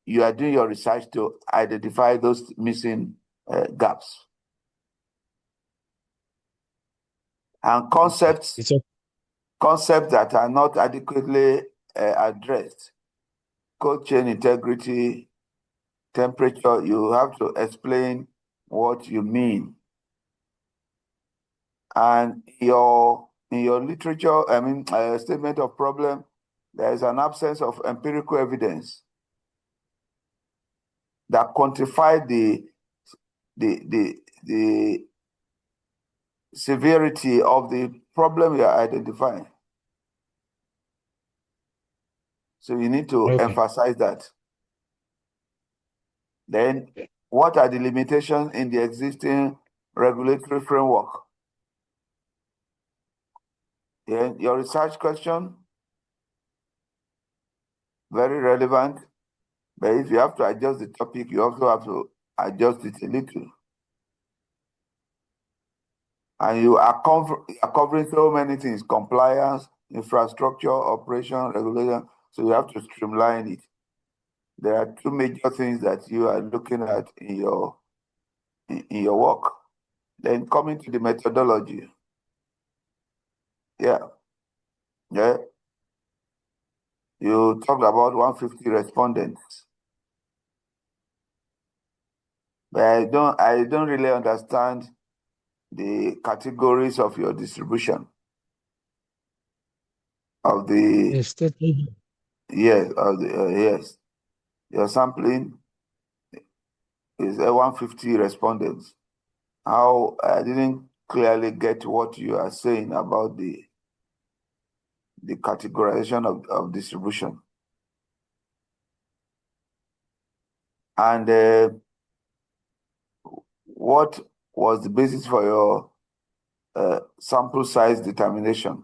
you are doing your research to identify those missing gaps. And concepts that are not adequately addressed. Cold chain integrity, temperature, you have to explain what you mean. And in your literature, statement of problem, there is an absence of empirical evidence that quantify the severity of the problem you are identifying. So you need to emphasize that. Then, what are the limitations in the existing regulatory framework? Then your research question, very relevant, but if you have to adjust the topic, you also have to adjust it a little. And you are covering so many things: compliance, infrastructure, operation, regulation. So you have to streamline it. There are two major things that you are looking at in your work. Then coming to the methodology. Yeah. You talked about 150 respondents. But I don't really understand the categories of your distribution of the yes. Your sampling is 150 respondents. How I didn't clearly get what you are saying about the categorization of distribution. And what was the basis for your sample size determination?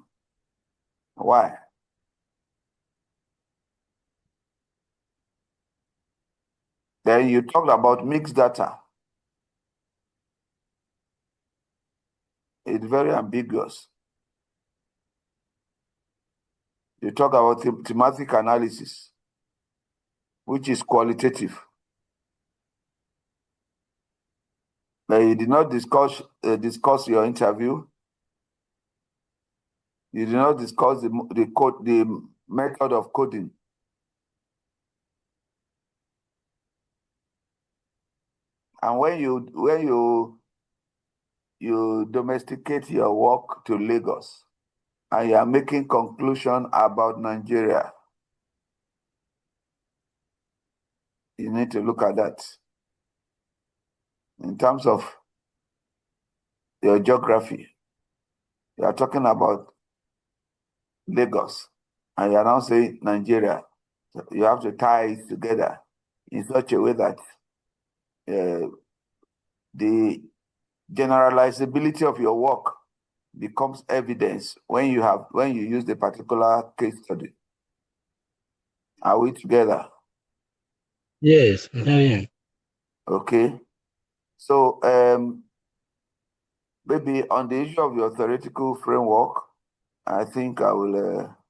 Why? Then you talked about mixed data. It's very ambiguous. You talk about thematic analysis, which is qualitative. But you did not discuss your interview. You did not discuss the method of coding. And when you domesticate your work to Lagos and you are making conclusion about Nigeria, you need to look at that in terms of your geography. You are talking about Lagos and you are now saying Nigeria. So you have to tie it together in such a way that the generalizability of your work becomes evidence when you use the particular case study. Are we together? Yes. Yeah. Okay. So maybe on the issue of your theoretical framework, I think I will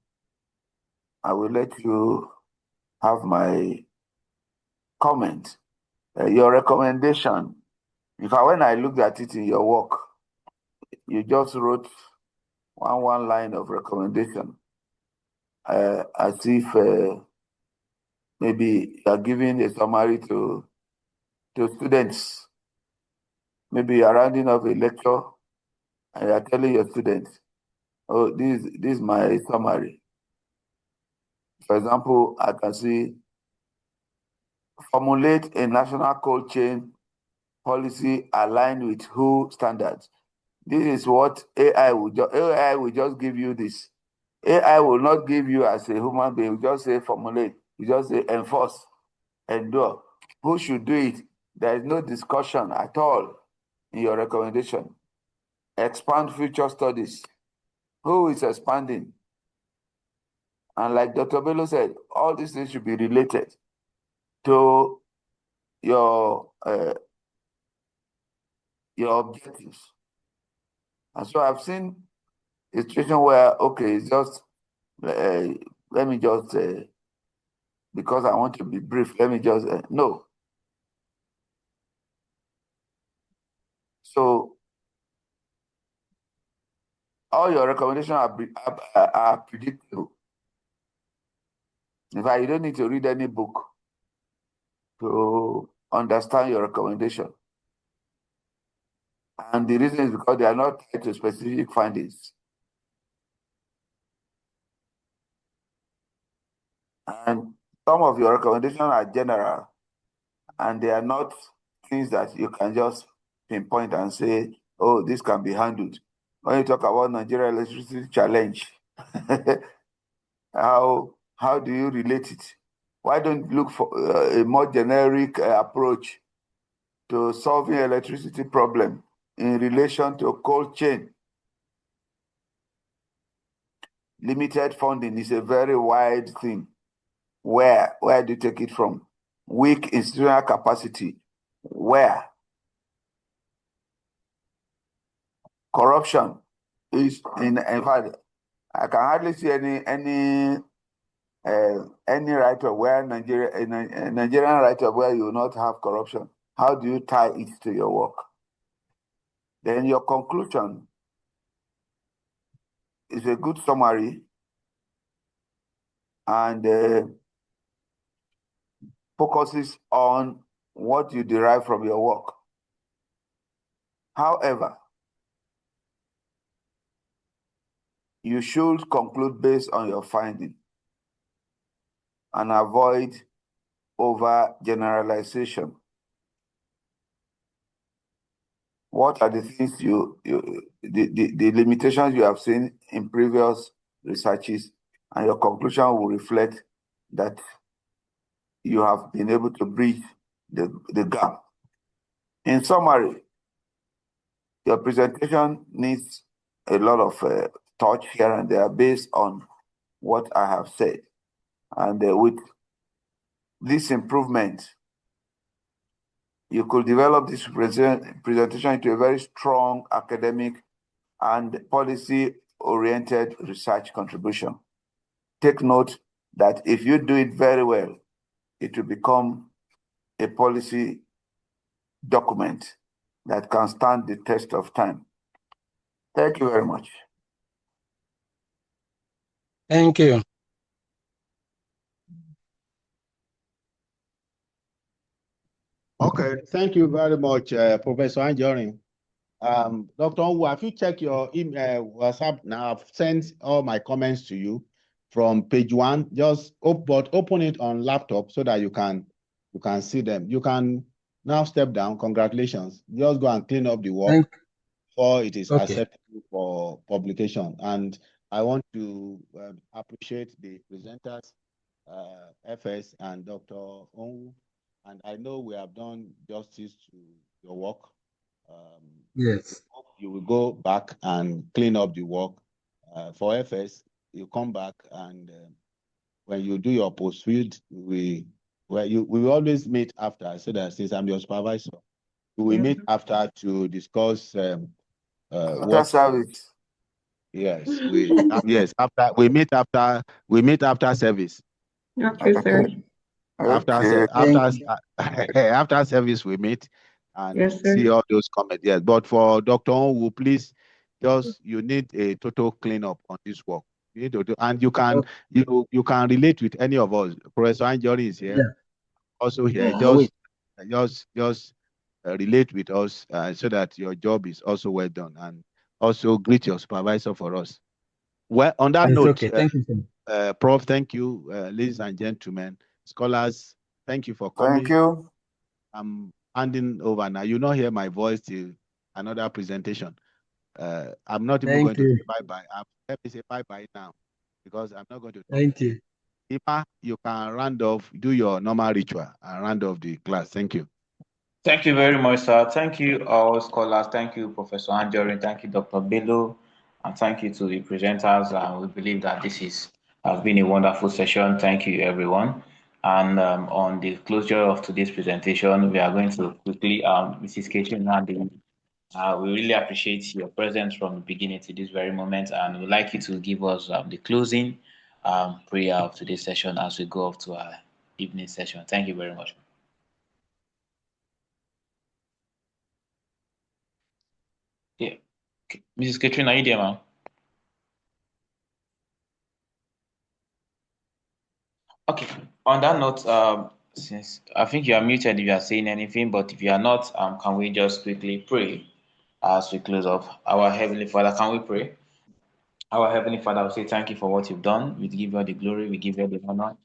let you have my comment. Your recommendation In fact, when I looked at it in your work, you just wrote one line of recommendation, as if maybe you are giving a summary to students. Maybe you are rounding up a lecture and you are telling your students, oh, this is my summary. For example, I can see formulate a national cold chain policy aligned with WHO standards. This is what AI will just give you this. AI will not give you as a human being, just say formulate, you just say enforce, endure. Who should do it? There is no discussion at all in your recommendation. Expand future studies. Who is expanding? And like Dr. Bello said, all these things should be related to your objectives. And so I've seen a situation where, okay, it's just, let me just, because I want to be brief, let me just, no. So all your recommendations are predictable. In fact, you don't need to read any book to understand your recommendation. And the reason is because they are not tied to specific findings. And some of your recommendations are general, and they are not things that you can just pinpoint and say, oh, this can be handled. When you talk about Nigeria electricity challenge, how do you relate it? Why don't you look for a more generic approach to solving electricity problem in relation to cold chain? Limited funding is a very wide thing. Where do you take it from? Weak institutional capacity. Where? Corruption is in fact, I can hardly see any write-up where Nigerian write-up where you will not have corruption. How do you tie it to your work? Then your conclusion is a good summary and focuses on what you derive from your work. However, you should conclude based on your finding and avoid overgeneralization. What are the things the limitations you have seen in previous researches, and your conclusion will reflect that you have been able to bridge the gap. In summary, your presentation needs a lot of thought here and there based on what I have said. And with this improvement, you could develop this presentation into a very strong academic and policy-oriented research contribution. Take note that if you do it very well, it will become a policy document that can stand the test of time. Thank you very much. Thank you. Okay, thank you very much, Professor Anjorin. Dr. Wu, have you checked your email, WhatsApp now? I've sent all my comments to you from page 1. Just open it on laptop so that you can see them. You can now step down. Congratulations. Just go and clean up the work before it is acceptable for publication. And I want to appreciate the presenters, FS and Dr. Onwu. And I know we have done justice to your work. Yes. You will go back and clean up the work. For FS, you come back and when you do your post-field, we will always meet after, so that since I'm your supervisor, we will meet after to discuss after service. Yes, after we meet after service. Okay, sir. After service we meet and see all those comments. Yes, but for Dr. Onwu, please, you need a total cleanup on this work. You need to and you can relate with any of us. Professor Anjori is here, also here. Just relate with us so that your job is also well done, and also greet your supervisor for us. Well, on that note, thank you, Prof, thank you, ladies and gentlemen, scholars, thank you for coming. Thank you. I'm handing over now. You not hear my voice till another presentation. I'm not even going to say bye-bye. Let me say bye-bye now because I'm not going to talk. Thank you. Ima, you can round off, do your normal ritual and round off the class. Thank you. Thank you very much, sir. Thank you, all scholars. Thank you, Professor Anjorin. Thank you, Dr. Bello. And thank you to the presenters. We believe that this has been a wonderful session. Thank you, everyone. And on the closure of today's presentation, we are going to quickly, Mrs. Ketrin Nandi, we really appreciate your presence from the beginning to this very moment, and we'd like you to give us the closing prayer of today's session as we go off to our evening session. Thank you very much. Yeah. Okay. Mrs. Katrina, are you there, ma'am? Okay. On that note, since I think you are muted if you are saying anything, but if you are not, can we just quickly pray as we close off? Our Heavenly Father, can we pray? Our Heavenly Father, we say thank you for what you've done. We give you all the glory, we give you all the honor.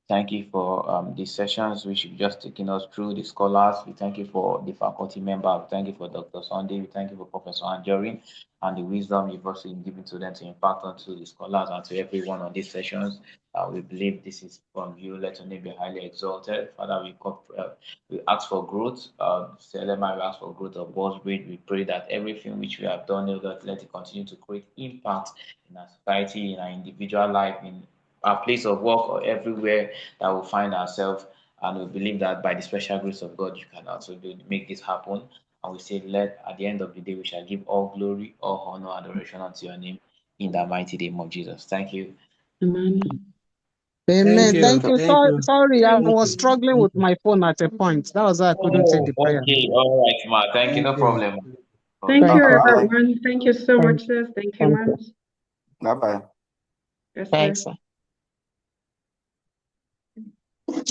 Thank you for these sessions which you've just taken us through, the scholars. We thank you for the faculty member. We thank you for Dr. Sunday. We thank you for Professor Anjorin and the wisdom you've also given to them to impact onto the scholars and to everyone on these sessions. We believe this is from you. Let your name be highly exalted. Father, we ask for growth. CLMI, we ask for growth of Ballsbridge. We pray that everything which we have done, God, let it continue to create impact in our society, in our individual life, in our place of work, or everywhere that we find ourselves. And we believe that by the special grace of God, you can also make this happen. And we say, at the end of the day, we shall give all glory, all honor, adoration unto your name in the mighty name of Jesus. Thank you. Amen. Amen. Thank you. Sorry, I Thank was struggling with my phone at a point. That was why I couldn't take the prayer. Okay, all right, ma. Thank you. No problem. Thank you, Bye-bye. everyone. Thank you so much, sis. Thank you, ma'am. Bye-bye. Yes, Thanks, sir. sir.